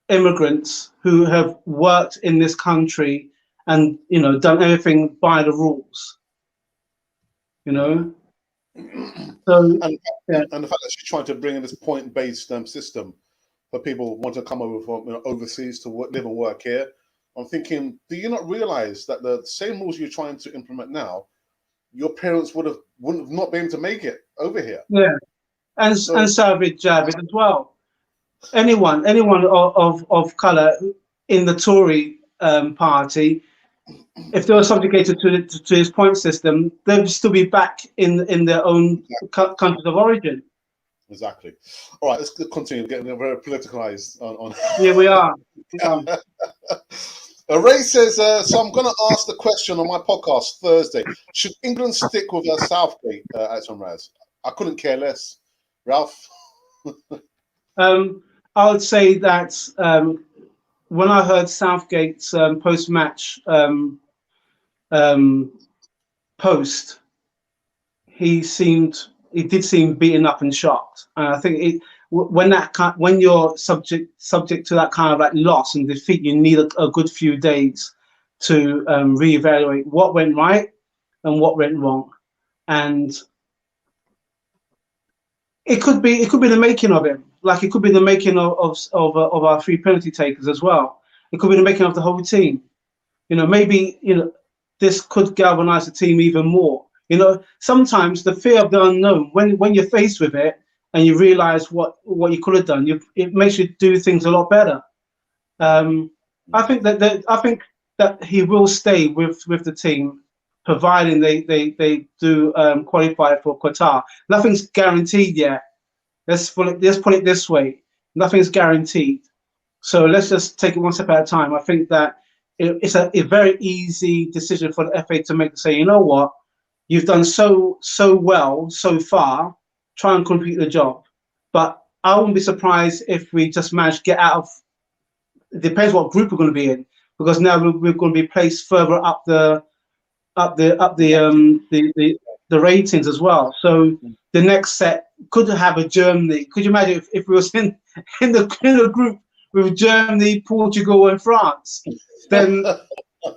immigrants who have worked in this country and done everything by the rules. Mm. So and yeah, and the fact that she's trying to bring in this point-based system for people who want to come over from overseas to live and work here. I'm thinking, do you not realize that the same rules you're trying to implement now, your parents wouldn't have not been able to make it over here? yeah, and So Savage Javid as well. Anyone of color in the Tory party, if they were subjugated to his point system, they would still be back in their own countries of origin. exactly. All right, let's continue getting very politicalized on. Yeah, we are. Ray says, so I'm going to ask the question on my podcast Thursday. Should England stick with Southgate at Raz? I couldn't care less. Ralph? I would say that when I heard Southgate's post-match um, post, he did seem beaten up and shocked, and I think when you're subject to that kind of like loss and defeat, you need a good few days to reevaluate what went right and what went wrong, and it could be the making of him, like it could be the making of our three penalty takers as well. It could be the making of the whole team. Maybe this could galvanize the team even more. Sometimes the fear of the unknown, when you're faced with it and you realize what you could have done, it makes you do things a lot better. I think that he will stay with the team, providing they do qualify for Qatar. Nothing's guaranteed yet. Let's put it this way: nothing's guaranteed. So let's just take it one step at a time. I think that it's a very easy decision for the FA to make, to say, you know what, you've done so well so far. Try and complete the job. But I wouldn't be surprised if we just manage to get out of. It depends what group we're going to be in, because now we're going to be placed further up the ratings as well. So the next set could have a Germany. Could you imagine if we was in the group with Germany, Portugal, and France? Then you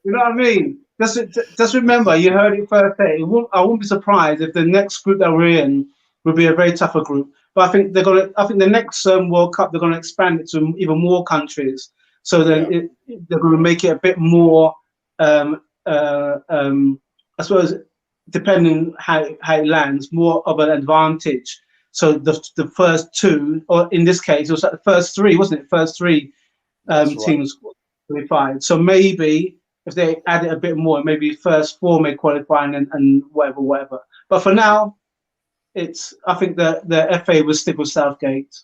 know what I mean. Just remember, you heard it first. I won't be surprised if the next group that we're in will be a very tougher group. But I think I think the next World Cup they're gonna expand it to even more countries. So then they're gonna make it a bit more. I suppose depending how it lands, more of an advantage. So the first two, or in this case, it was like the first three, wasn't it? First three That's right. teams qualified. So maybe if they add it a bit more, maybe first four may qualify and whatever. But for now, I think the FA will stick with Southgate.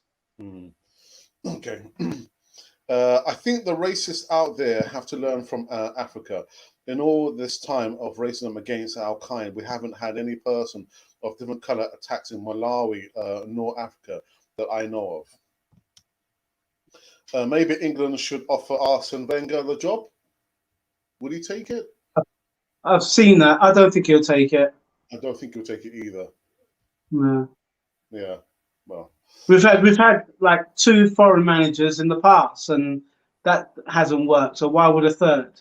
Okay. I think the racists out there have to learn from Africa. In all this time of racism against our kind, we haven't had any person of different color attacked in Malawi nor Africa that I know of. Maybe England should offer Arsene Wenger the job. Would he take it? I've seen that. I don't think he'll take it. I don't think he'll take it either. No. Yeah. Well, We've had like two foreign managers in the past, and that hasn't worked. So why would a third?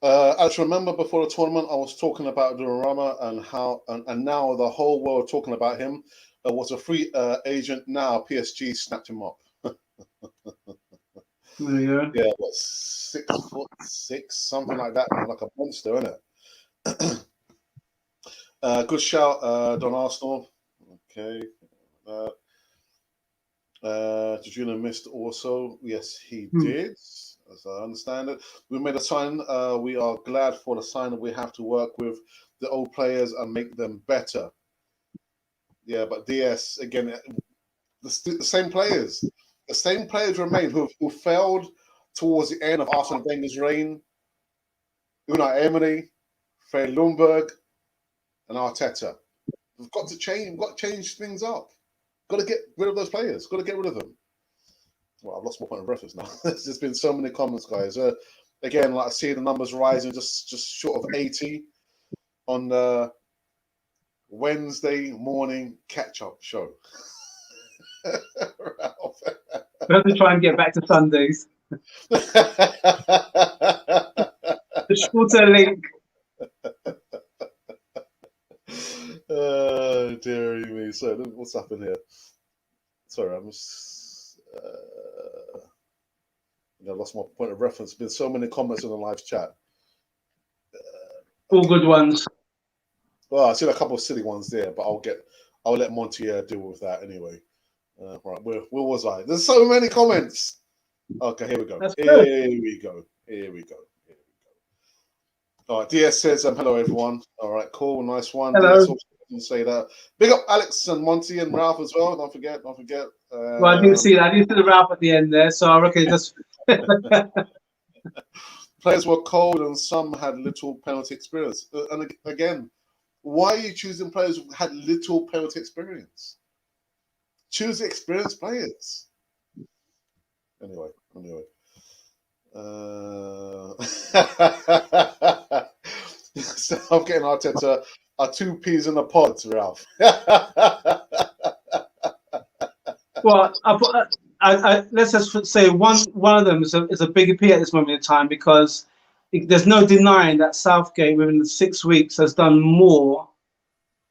Alex, remember before the tournament, I was talking about Donnarumma and how, and now the whole world talking about him. Was a free agent. Now PSG snapped him up. There you go. Yeah, what, 6'6", something like that, man, like a monster, isn't it? Good shout, Don Arsenal. Okay. Jujuna missed also. Yes, he Hmm. did. As I understand it, we made a sign. We are glad for the sign that we have to work with the old players and make them better. Yeah, but DS again, the same players, remain who failed towards the end of Arsene Wenger's reign. Unai Emery, Fred Lundberg, and Arteta. We've got to change. We've got to change things up. Got to get rid of those players. Got to get rid of them. Well, I've lost my point of reference now. There's been so many comments, guys. Again, like I see the numbers rising, just short of 80 on the Wednesday morning catch-up show. Ralph. We have to try and get back to Sundays. The shorter link. Dearie me. So, what's happened here? Sorry, I lost my point of reference. Been so many comments in the live chat. All good ones. Well, I see a couple of silly ones there, but I'll let Montier deal with that anyway. Right, where was I? There's so many comments. Okay, here we go. That's good. Here we go. All right, DS says, hello everyone. All right, cool, nice one. Hello. DS also didn't say that. Big up Alex and Monty and Ralph as well. Don't forget. Well, I didn't see that. I didn't see the Ralph at the end there, so I reckon it just. Players were cold and some had little penalty experience. And again, why are you choosing players who had little penalty experience? Choose the experienced players. Anyway. So I'm getting Arteta are two peas in a pod, Ralph. Well, let's just say one of them is a bigger P at this moment in time, because there's no denying that Southgate within the 6 weeks has done more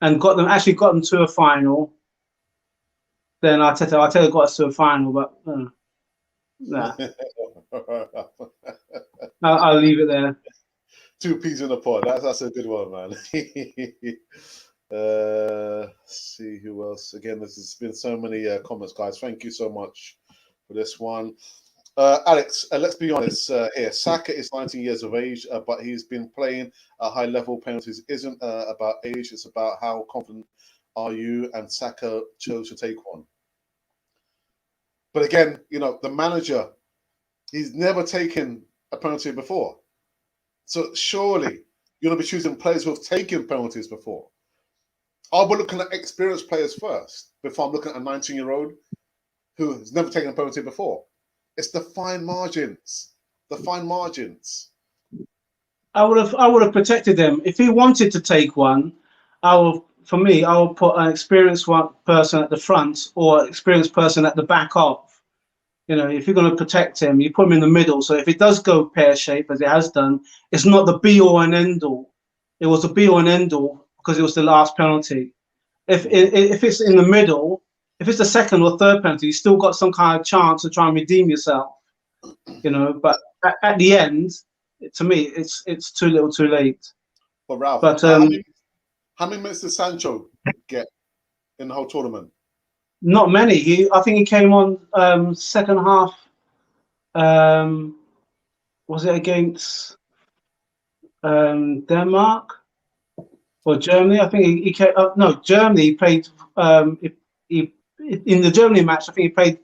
and got them to a final than Arteta. Arteta got us to a final, but nah. I'll leave it there. Two peas in a pod. That's a good one, man. See who else. Again, there's been so many comments, guys. Thank you so much for this one. Alex, let's be honest here. Saka is 19 years of age, but he's been playing at high level. Penalties isn't about age. It's about how confident are you, and Saka chose to take one. But again, the manager, he's never taken a penalty before. So surely you're going to be choosing players who have taken penalties before. I'll be looking at experienced players first before I'm looking at a 19-year-old who has never taken a penalty before. It's the fine margins. I would have protected him if he wanted to take one. I will put an experienced person at the front or an experienced person at the back of. If you're going to protect him, you put him in the middle. So if it does go pear-shaped, as it has done, it's not the be-all and end-all. It was the be-all and end-all because it was the last penalty. If it's in the middle, if it's the second or third penalty, you still got some kind of chance to try and redeem yourself. But at the end, to me, it's too little, too late. But Ralph, how many minutes did Sancho get in the whole tournament? Not many. I think he came on second half. Was it against Denmark or Germany? I think he came. No, Germany. He played. He in the Germany match. I think he played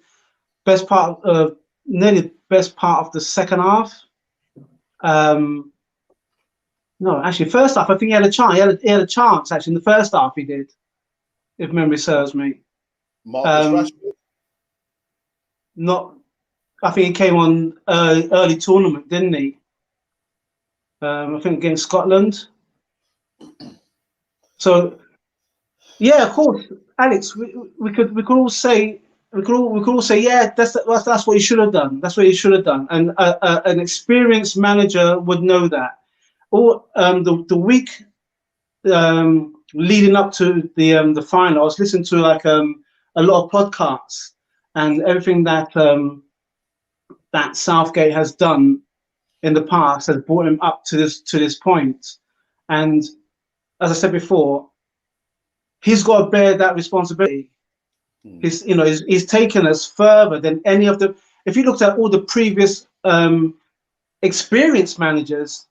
nearly best part of the second half. No, actually, first half. I think he had a chance. He had a chance actually in the first half. He did, if memory serves me. Marcus Rashford? Not. I think he came on early tournament, didn't he? I think against Scotland. So, yeah, of course, Alex. We could all say yeah, that's what he should have done. That's what he should have done, and an experienced manager would know that. Or the week leading up to the final, I was listening to a lot of podcasts and everything that that Southgate has done in the past has brought him up to this point. And as I said before, he's got to bear that responsibility. Mm. He's taken us further than any of the. If you looked at all the previous experienced managers,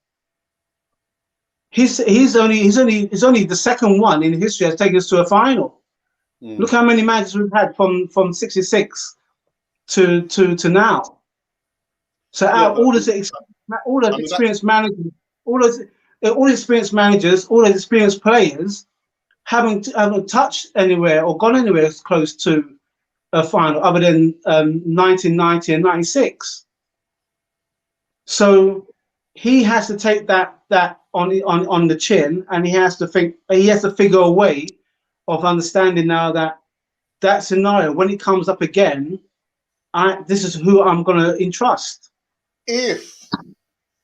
he's only the second one in history that's taken us to a final. Mm. Look how many managers we've had from '66 to now. So Yeah, out but all those I mean that. experienced managers, all those experienced managers, all those experienced players haven't touched anywhere or gone anywhere as close to a final other than 1990 and '96. So he has to take that on the chin, and he has to figure a way of understanding now that scenario when it comes up again. This is who I'm going to entrust. If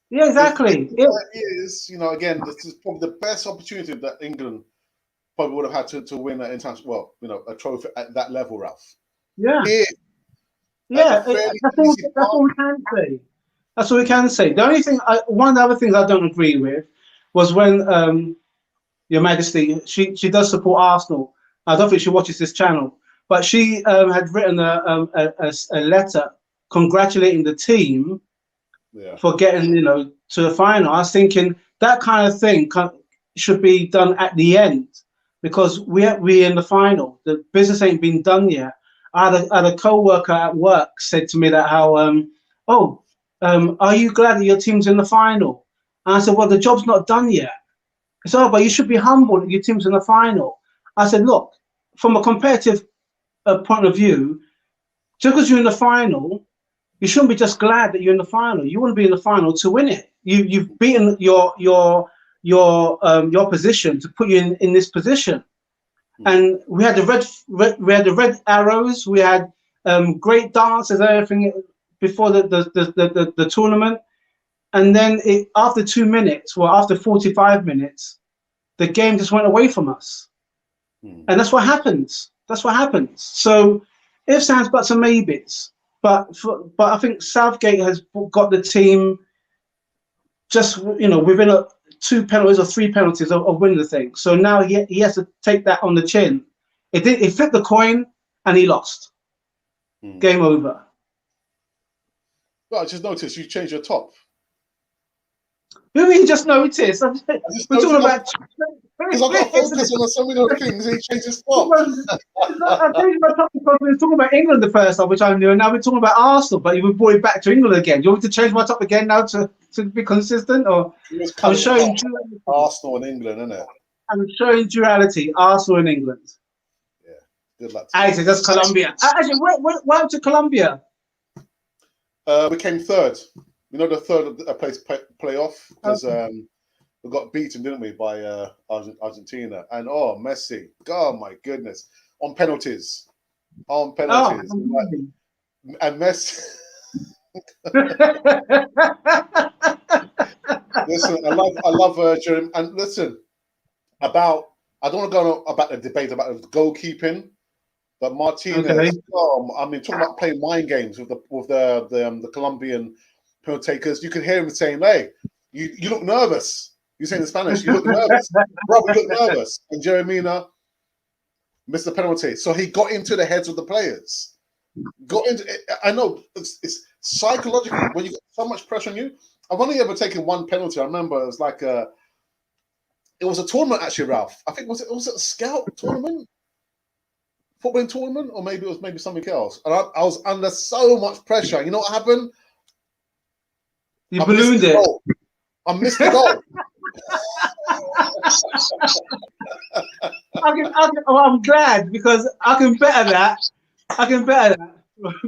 Yeah, exactly. is, again, this is probably the best opportunity that England probably would have had to win an international, a trophy at that level, Ralph. Yeah, If yeah. a fairly That's easy all we path. can say. That's all we can say. The only thing, one of the other things I don't agree with was when Your Majesty, she does support Arsenal. I don't think she watches this channel, but she had written a letter congratulating the team Yeah. for getting to the final. I was thinking that kind of thing should be done at the end because we're in the final. The business ain't been done yet. I had a co-worker at work said to me that are you glad that your team's in the final? And I said, well, the job's not done yet. He said, oh, but you should be humble that your team's in the final. I said, look, from a competitive point of view, just because you're in the final, you shouldn't be just glad that you're in the final. You want to be in the final to win it. You've beaten your position to put you in this position. And we had the red arrows. We had great dances, everything before the tournament. And then after 2 minutes, well, after 45 minutes, the game just went away from us. And that's what happens. That's what happens. So ifs, ands, buts, and maybes. But I think Southgate has got the team just within two penalties or three penalties of winning the thing. So now he has to take that on the chin. He flipped the coin and he lost. Game over. Well, I just noticed you changed your top. Who you just noticed? We're talking about. Because I've got to focus on so many other things. He changed his top. I changed my top because we were talking about England the first time, which I knew, and now we're talking about Arsenal. But you brought it back to England again. You want me to change my top again now to be consistent, or I'm showing duality. Arsenal and England, isn't it? I'm showing duality. Arsenal and England. Yeah. Good luck. Actually, that's Colombia. Actually, what happened to Colombia? We came third. You know the third place playoff because we got beaten, didn't we, by Argentina? And Messi! Oh my goodness! On penalties. And Messi. Listen, I love Jeremy. And listen, I don't want to go on about the debate about the goalkeeping, but Martinez. Okay. Talking about playing mind games with the Colombian penalty takers. You can hear him saying, "Hey, you look nervous." You say in Spanish, "You look nervous, bro. You look nervous." And Jeremina missed the penalty, so he got into the heads of the players. I know it's psychologically when you get so much pressure on you. I've only ever taken one penalty. I remember it was like it was a tournament actually, Ralph. I think was it a scout tournament, footballing tournament, or maybe it was something else. And I was under so much pressure. You know what happened? You ballooned it. I missed the goal. I'm glad because I can better that.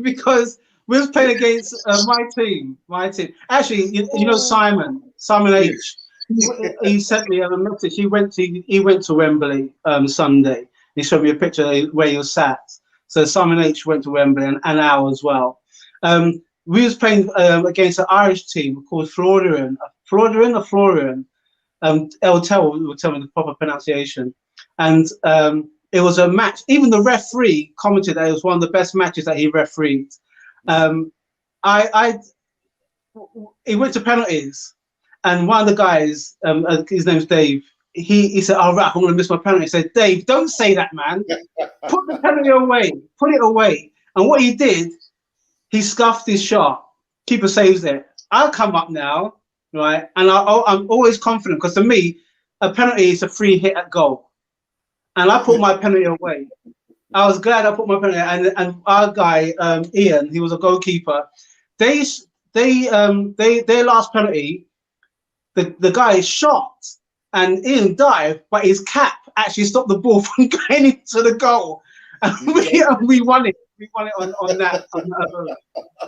Because we was playing against my team. Actually, you know Simon H. He sent me a message. He went to Wembley Sunday. He showed me a picture where he was sat. So Simon H went to Wembley and I as well. We was playing against an Irish team called Florian. El Tel will tell me the proper pronunciation. And it was a match. Even the referee commented that it was one of the best matches that he refereed. He went to penalties, and one of the guys, his name's Dave. he said, "Oh, Ralph, I'm going to miss my penalty." I said, "Dave, don't say that, man. Put the penalty away. Put it away." And what he did, he scuffed his shot. Keeper saves it. I'll come up now, right? And I'm always confident because to me, a penalty is a free hit at goal. And I put my penalty away. I was glad I put my penalty. And our guy, Ian, he was a goalkeeper. Their last penalty, the guy shot and Ian dived, but his cap actually stopped the ball from going into the goal. And we won it. We won it on that.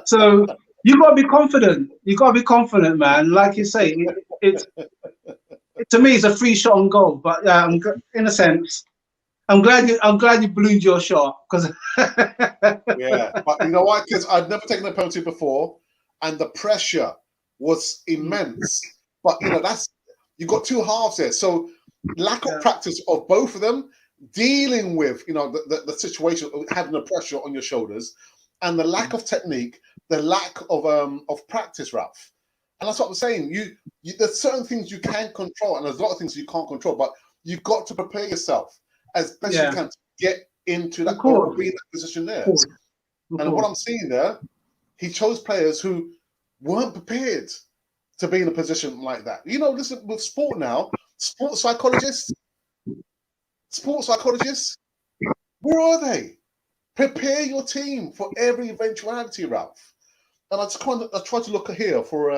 So you got to be confident. You got to be confident, man. Like you say, to me, it's a free shot on goal. But in a sense, I'm glad you ballooned your shot because. Yeah, but you know what? Because I'd never taken a penalty before, and the pressure was immense. But you know, you've got two halves there. So lack of practice of both of them dealing with the situation of having the pressure on your shoulders, and the lack of technique, the lack of practice, Ralph. And that's what I'm saying. There's certain things you can control, and there's a lot of things you can't control. But you've got to prepare yourself as best you can to get into that or be in that position there. And what I'm seeing there, he chose players who weren't prepared to be in a position like that. You know, listen, with sport now, sports psychologists, where are they? Prepare your team for every eventuality, Ralph. And I try to look here for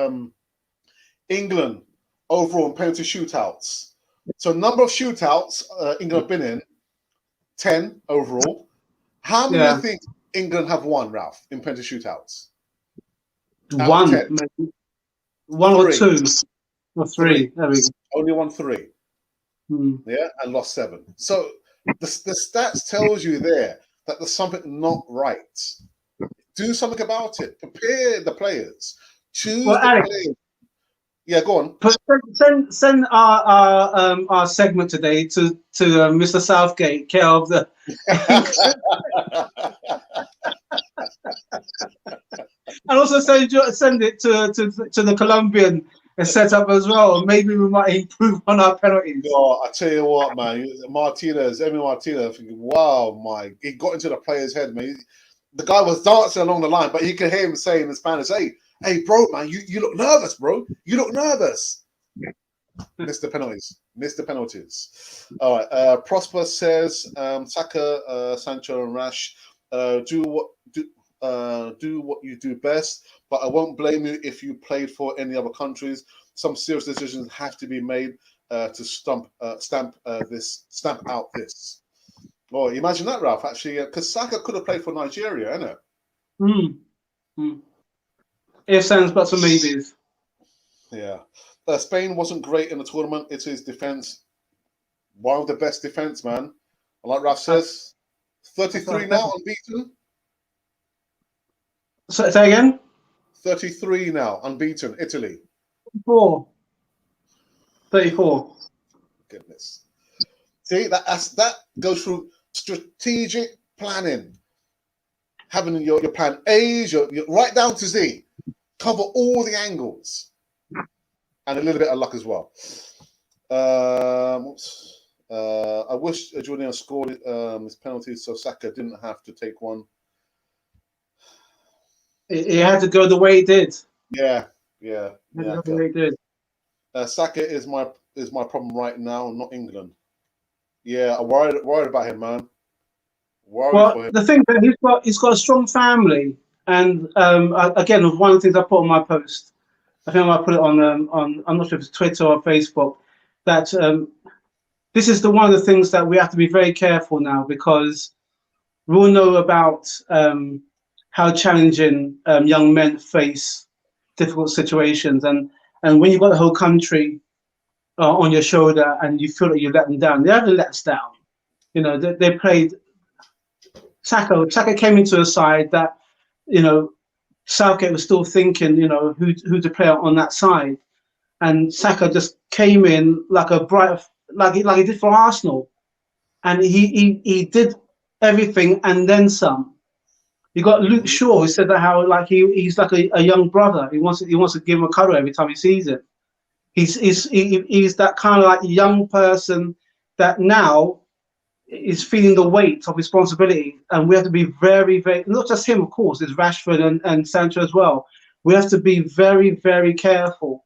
England overall in penalty shootouts. So number of shootouts England have been in, 10 overall. How many do you think England have won, Ralph, in penalty shootouts? One or two or three. There we go. Only won 3. Yeah, and lost 7. So the stats tells you there that there's something not right. Do something about it. Prepare the players. Choose the players. Yeah, go on. Send our segment today to Mr. Southgate, care of the. And also send it to the Colombian setup as well. Maybe we might improve on our penalties. Oh, I tell you what, man, Emi Martinez, thinking, wow, he got into the player's head, man. The guy was dancing along the line, but you can hear him saying in Spanish, hey, bro, man, you look nervous, bro. You look nervous. Missed the penalties. All right. Prosper says, Saka, Sancho, and Rash, do what you do best, but I won't blame you if you played for any other countries. Some serious decisions have to be made to stamp out this. Oh, imagine that, Ralph, actually, because Saka could have played for Nigeria, innit? Ifs, ands, buts, and maybes. Yeah. Spain wasn't great in the tournament. It's his defence. One of the best defence, man. And like Ralph says, 33 now unbeaten. Say again? 33 now unbeaten, Italy. 34. Goodness. See, that goes through strategic planning. Having your plan A's, your right down to Z. Cover all the angles. And a little bit of luck as well. I wish Jordan scored his penalty so Saka didn't have to take one. He had to go the way he did. Yeah. The way he did. Saka is my problem right now, not England. Yeah, I'm worried about him, man. The thing is, he's got a strong family, and again, one of the things I put on my post, I think I put it on I'm not sure if it's Twitter or Facebook, that this is one of the things that we have to be very careful now, because we all know about how challenging young men face difficult situations, and when you've got the whole country on your shoulder and you feel that you let them down, they haven't let us down. You know, they played. Saka came into a side that, you know, Southgate was still thinking, you know, who to play on that side, and Saka just came in like he did for Arsenal, and he did everything and then some. You got Luke Shaw, who said that how he's like a young brother. He wants to give him a cuddle every time he sees him. He's that kind of like young person that now is feeling the weight of responsibility, and we have to be very, very, not just him, of course, it's Rashford and Sancho as well. We have to be very, very careful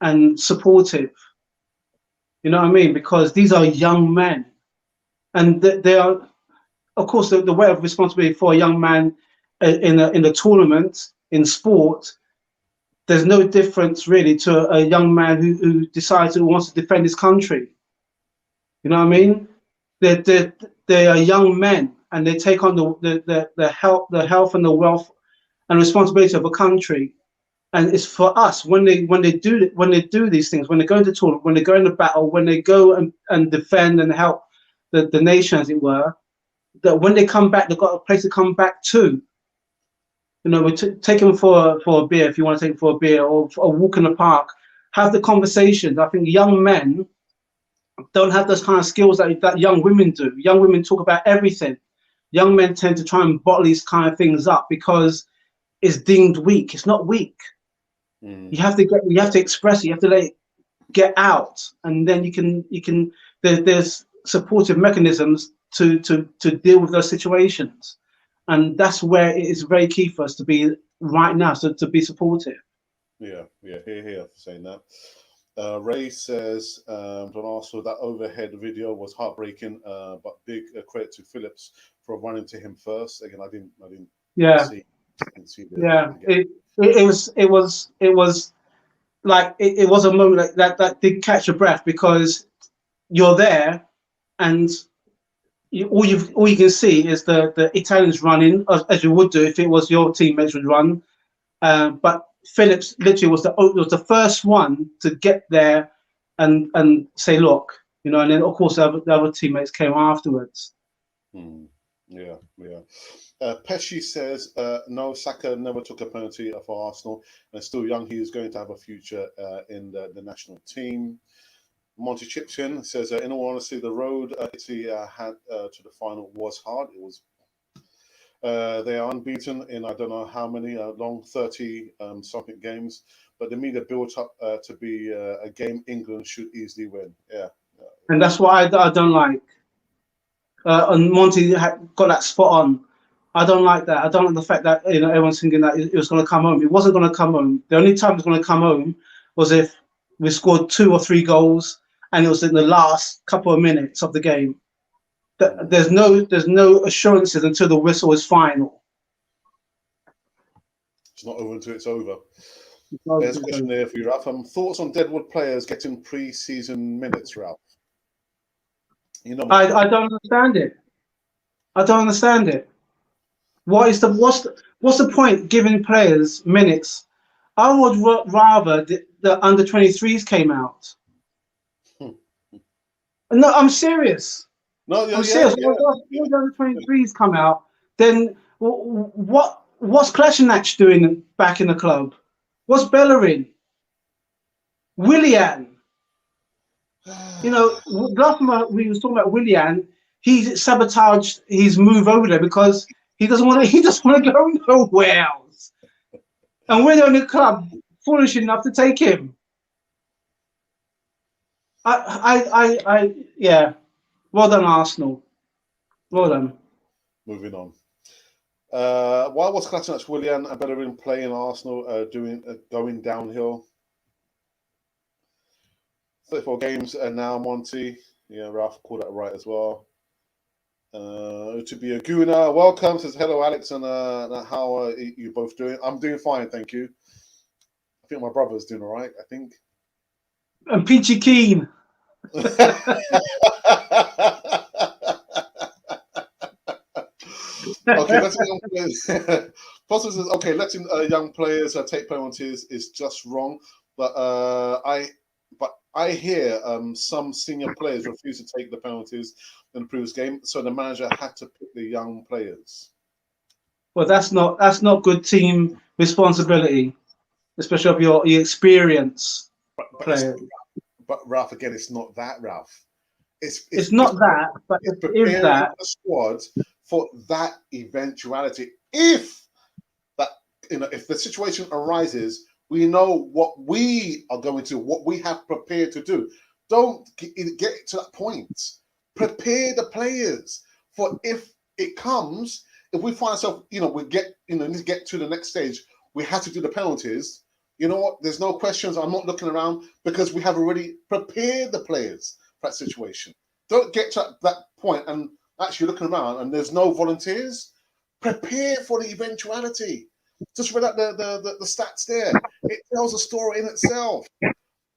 and supportive. You know what I mean? Because these are young men, and they are, of course, the weight of responsibility for a young man in a tournament in sport. There's no difference really to a young man who decides who wants to defend his country. You know what I mean? They are young men, and they take on the health and the wealth and responsibility of a country. And it's for us when they do these things, when they go into tournament, when they go into battle, when they go and defend and help the nation, as it were, that when they come back, they've got a place to come back to. You know, we take them for a beer if you want to take them for a beer, or a walk in the park. Have the conversations. I think young men don't have those kind of skills that young women do. Young women talk about everything. Young men tend to try and bottle these kind of things up because it's deemed weak. It's not weak. You have to express it. You have to let it get out, and then you can. There's supportive mechanisms to deal with those situations, and that's where it is very key for us to be right now. So to be supportive. Yeah, here for saying that. Ray says, "Don't ask for that overhead video was heartbreaking, but big credit to Phillips for running to him first." Again, I didn't Yeah, see, didn't see yeah. the It was like it was a moment that did catch your breath, because you're there, and all you can see is the Italians running as you would do if it was your teammates would run. But Phillips literally was the first one to get there and say, look, you know, and then of course the other teammates came afterwards. Yeah. Pesci says, no, Saka never took a penalty for Arsenal and still young. He is going to have a future in the national team. Monty Chipton says, in all honesty, the road Italy had to the final was hard. It was. They are unbeaten in I don't know how many long 30 something games, but the media built up to be a game England should easily win. Yeah, And that's what I don't like. And Monty got that spot on. I don't like that. I don't like the fact that, you know, everyone's thinking that it was going to come home. It wasn't going to come home. The only time it was going to come home was if we scored 2 or 3 goals, and it was in the last couple of minutes of the game. There's no assurances until the whistle is final. It's not over until it's over. There's a question there for you, Ralph. Thoughts on Deadwood players getting pre-season minutes, Ralph? You know, I don't understand it. I don't understand it. What's the point giving players minutes? I would rather the under 23s came out. No, I'm serious. No, I'm serious. Once the under 23s come out, then what's Kolasinac doing back in the club? What's Bellerin? Willian? You know, last time we was talking about Willian, he sabotaged his move over there because he doesn't want to go nowhere else. And we're the only club foolish enough to take him. Yeah. Well done, Arsenal. Well done. Moving on. Why was Kolasinac, Willian, and Bellerin playing Arsenal going downhill? 34 games and now Monty. Yeah, Ralph called that right as well. To be a Guna, welcome. Says hello, Alex, and how are you both doing? I'm doing fine, thank you. I think my brother's doing all right. I think. And Peachy Keen. Okay, let's young players. Foster says, okay, letting young players take penalties is just wrong, but I hear some senior players refuse to take the penalties in the previous game, so the manager had to pick the young players. Well, that's not good team responsibility, especially of your experience players. But Ralph, again, it's not that, Ralph. It's not that, but it's it is that. the squad for that eventuality. If that if the situation arises We know what we are going to, what we have prepared to do. Don't get to that point. Prepare the players for if it comes. If we find ourselves, we get, need to get to the next stage. We have to do the penalties. You know what? There's no questions. I'm not looking around because we have already prepared the players for that situation. Don't get to that point and actually looking around and there's no volunteers. Prepare for the eventuality. Just read out the stats there. It tells a story in itself.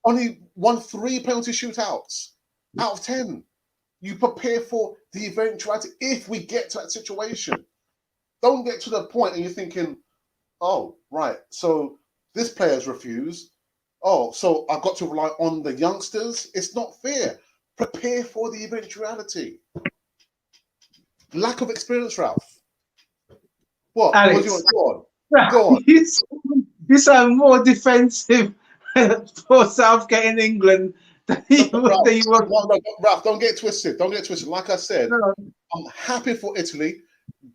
Only won 3 penalty shootouts out of 10. You prepare for the eventuality if we get to that situation. Don't get to the point and you're thinking, oh, right, so this player's refused. Oh, so I've got to rely on the youngsters. It's not fair. Prepare for the eventuality. Lack of experience, Ralph. What? Alex, What do you want? Go on. You sound more defensive for Southgate in England than you were. No, Ralph, don't get twisted. Don't get twisted. Like I said, No. I'm happy for Italy,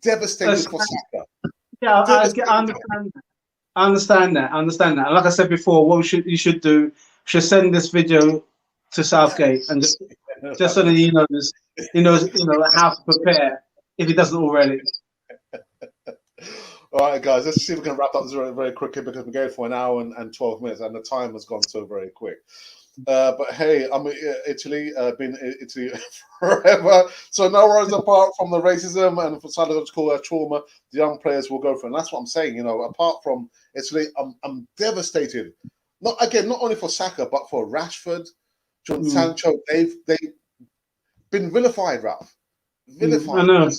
devastated for Saka. Yeah, I understand that. I understand that. And like I said before, what you should do, send this video to Southgate and just so that he knows how to prepare if he doesn't already. All right, guys, let's see if we can wrap up this very, very quickly because we're going for an hour and 12 minutes and the time has gone so very quick. But hey, I'm Italy, been in Italy forever. So no worries apart from the racism and psychological trauma the young players will go through. And that's what I'm saying, apart from Italy, I'm devastated. Not only for Saka, but for Rashford, John Sancho. They've been vilified, Ralph. Vilified. I know.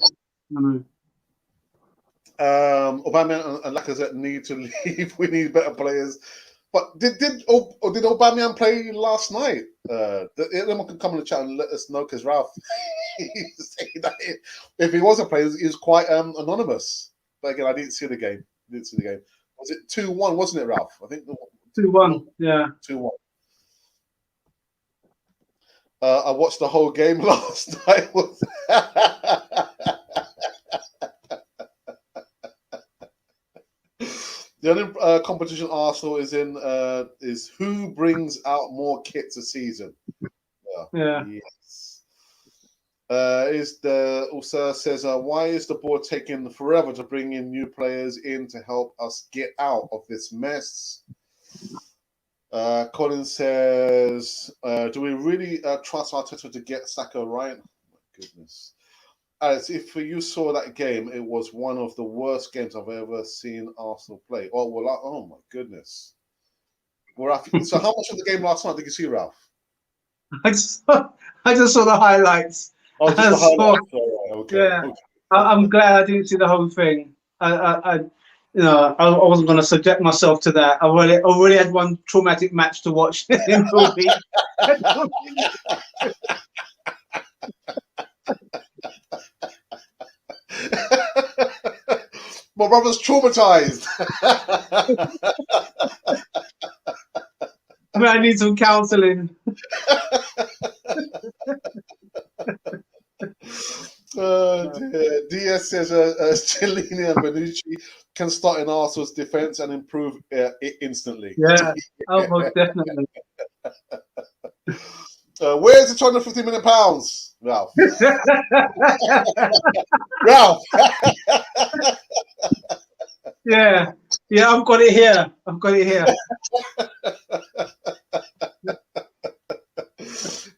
Aubameyang and Lacazette need to leave. We need better players. But did Aubameyang play last night? Anyone can come in the chat and let us know because Ralph, if he was a player, he was quite anonymous. But again, I didn't see the game. Was it 2-1? Wasn't it, Ralph? I think 2-1. Yeah. 2-1. I watched the whole game last night. The only competition Arsenal is in is who brings out more kits a season. Yeah. Yes. Also says why is the board taking forever to bring in new players in to help us get out of this mess? Colin says, do we really trust Arteta to get Saka right? Oh, my goodness. Alex, if you saw that game, it was one of the worst games I've ever seen Arsenal play. Oh, well, oh my goodness. So how much of the game last night did you see, Ralph? I just saw the highlights. Oh, just the highlights. Oh, right. Okay. Yeah. Okay. I'm glad I didn't see the whole thing. I wasn't going to subject myself to that. I already had one traumatic match to watch in the week. My brother's traumatized. I need some counselling. DS says Cellini and Bonucci can start in Arsenal's defence and improve it instantly. Yeah, oh, most definitely. Where's the £250 million, Ralph? Ralph. Yeah, I've got it here.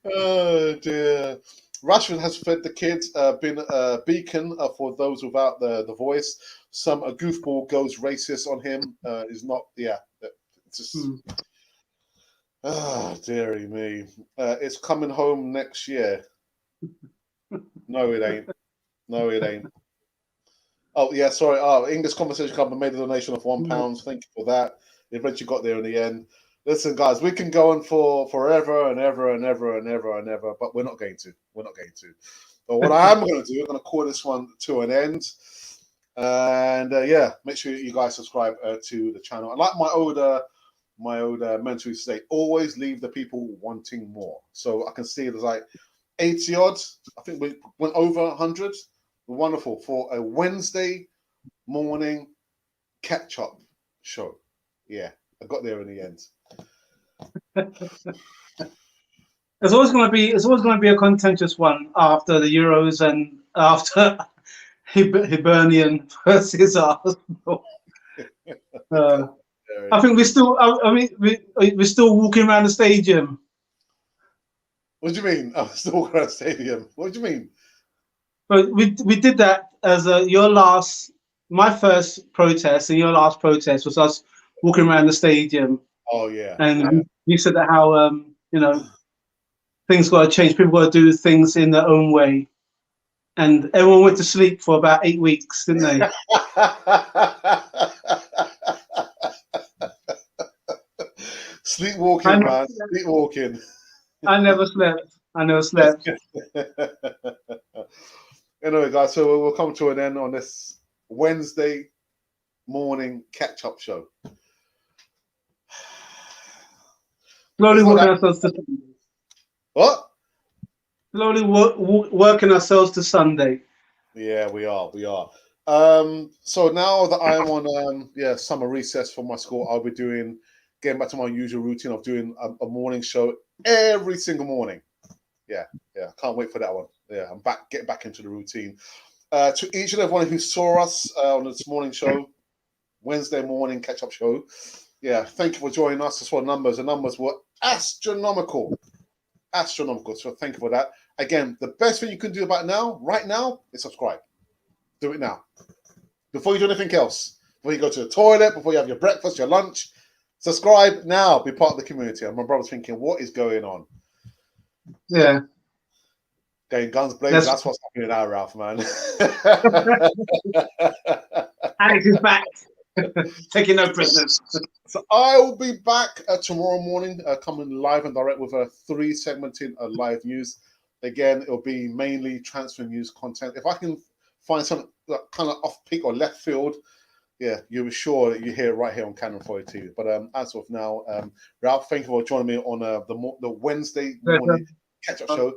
Oh dear. Rashford has fed the kids, been a beacon for those without the voice. A goofball goes racist on him. Is not, it's just. Ah, dearie me. It's coming home next year. No, it ain't. Oh, yeah, sorry. English Conversation Club made a donation of £1. Thank you for that. It eventually got there in the end. Listen, guys, we can go on for forever and ever and ever and ever and ever, but we're not going to. But what I am going to do, I'm going to call this one to an end. And make sure you guys subscribe to the channel. And like my old mentor used to say, always leave the people wanting more. So I can see there's like 80 odd. I think we went over 100. Wonderful for a Wednesday morning catch-up show. Yeah. I got there in the end. It's always going to be a contentious one after the Euros and after Hibernian versus Arsenal. I think we're still. I mean, we're still walking around the stadium. What do you mean? I'm still walking around the stadium. What do you mean? But we did that as my first protest and your last protest was us walking around the stadium. Oh yeah. And you said that how things got to change. People got to do things in their own way. And everyone went to sleep for about 8 weeks, didn't they? Sleepwalking, man. Sleepwalking. I never slept. Anyway, guys, so we'll come to an end on this Wednesday morning catch-up show. Slowly working ourselves to Sunday. What? Slowly working ourselves to Sunday. Yeah, we are. So now that I'm on summer recess from my school, I'll be getting back to my usual routine of doing a morning show every single morning. Yeah, can't wait for that one. Yeah, I'm getting back into the routine. To each and everyone who saw us on this morning show, Wednesday morning catch-up show, yeah, thank you for joining us. I saw the numbers were astronomical. So thank you for that. Again, the best thing you can do right now, is subscribe. Do it now. Before you do anything else, before you go to the toilet, before you have your breakfast, your lunch, subscribe now. Be part of the community. And my brother's thinking, what is going on? Yeah. Going guns blazing. That's what's happening now, Ralph, man. Alex is back. Taking no prisoners. So I will be back tomorrow morning, coming live and direct with a 3-segmented live news. Again, it'll be mainly transfer news content. If I can find something kind of off-peak or left field, yeah, you'll be sure that you hear it right here on Cannon 40 TV. But as of now, Ralph, thank you for joining me on the Wednesday morning catch-up show.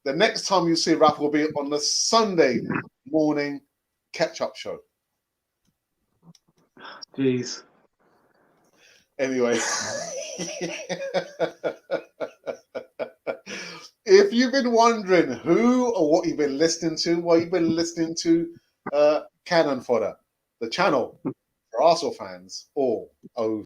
The next time you see Ralph will be on the Sunday morning catch-up show. Jeez. Anyway, if you've been wondering who or what you've been listening to, well, you've been listening to Cannon Fodder, the channel for Arsenal fans all over.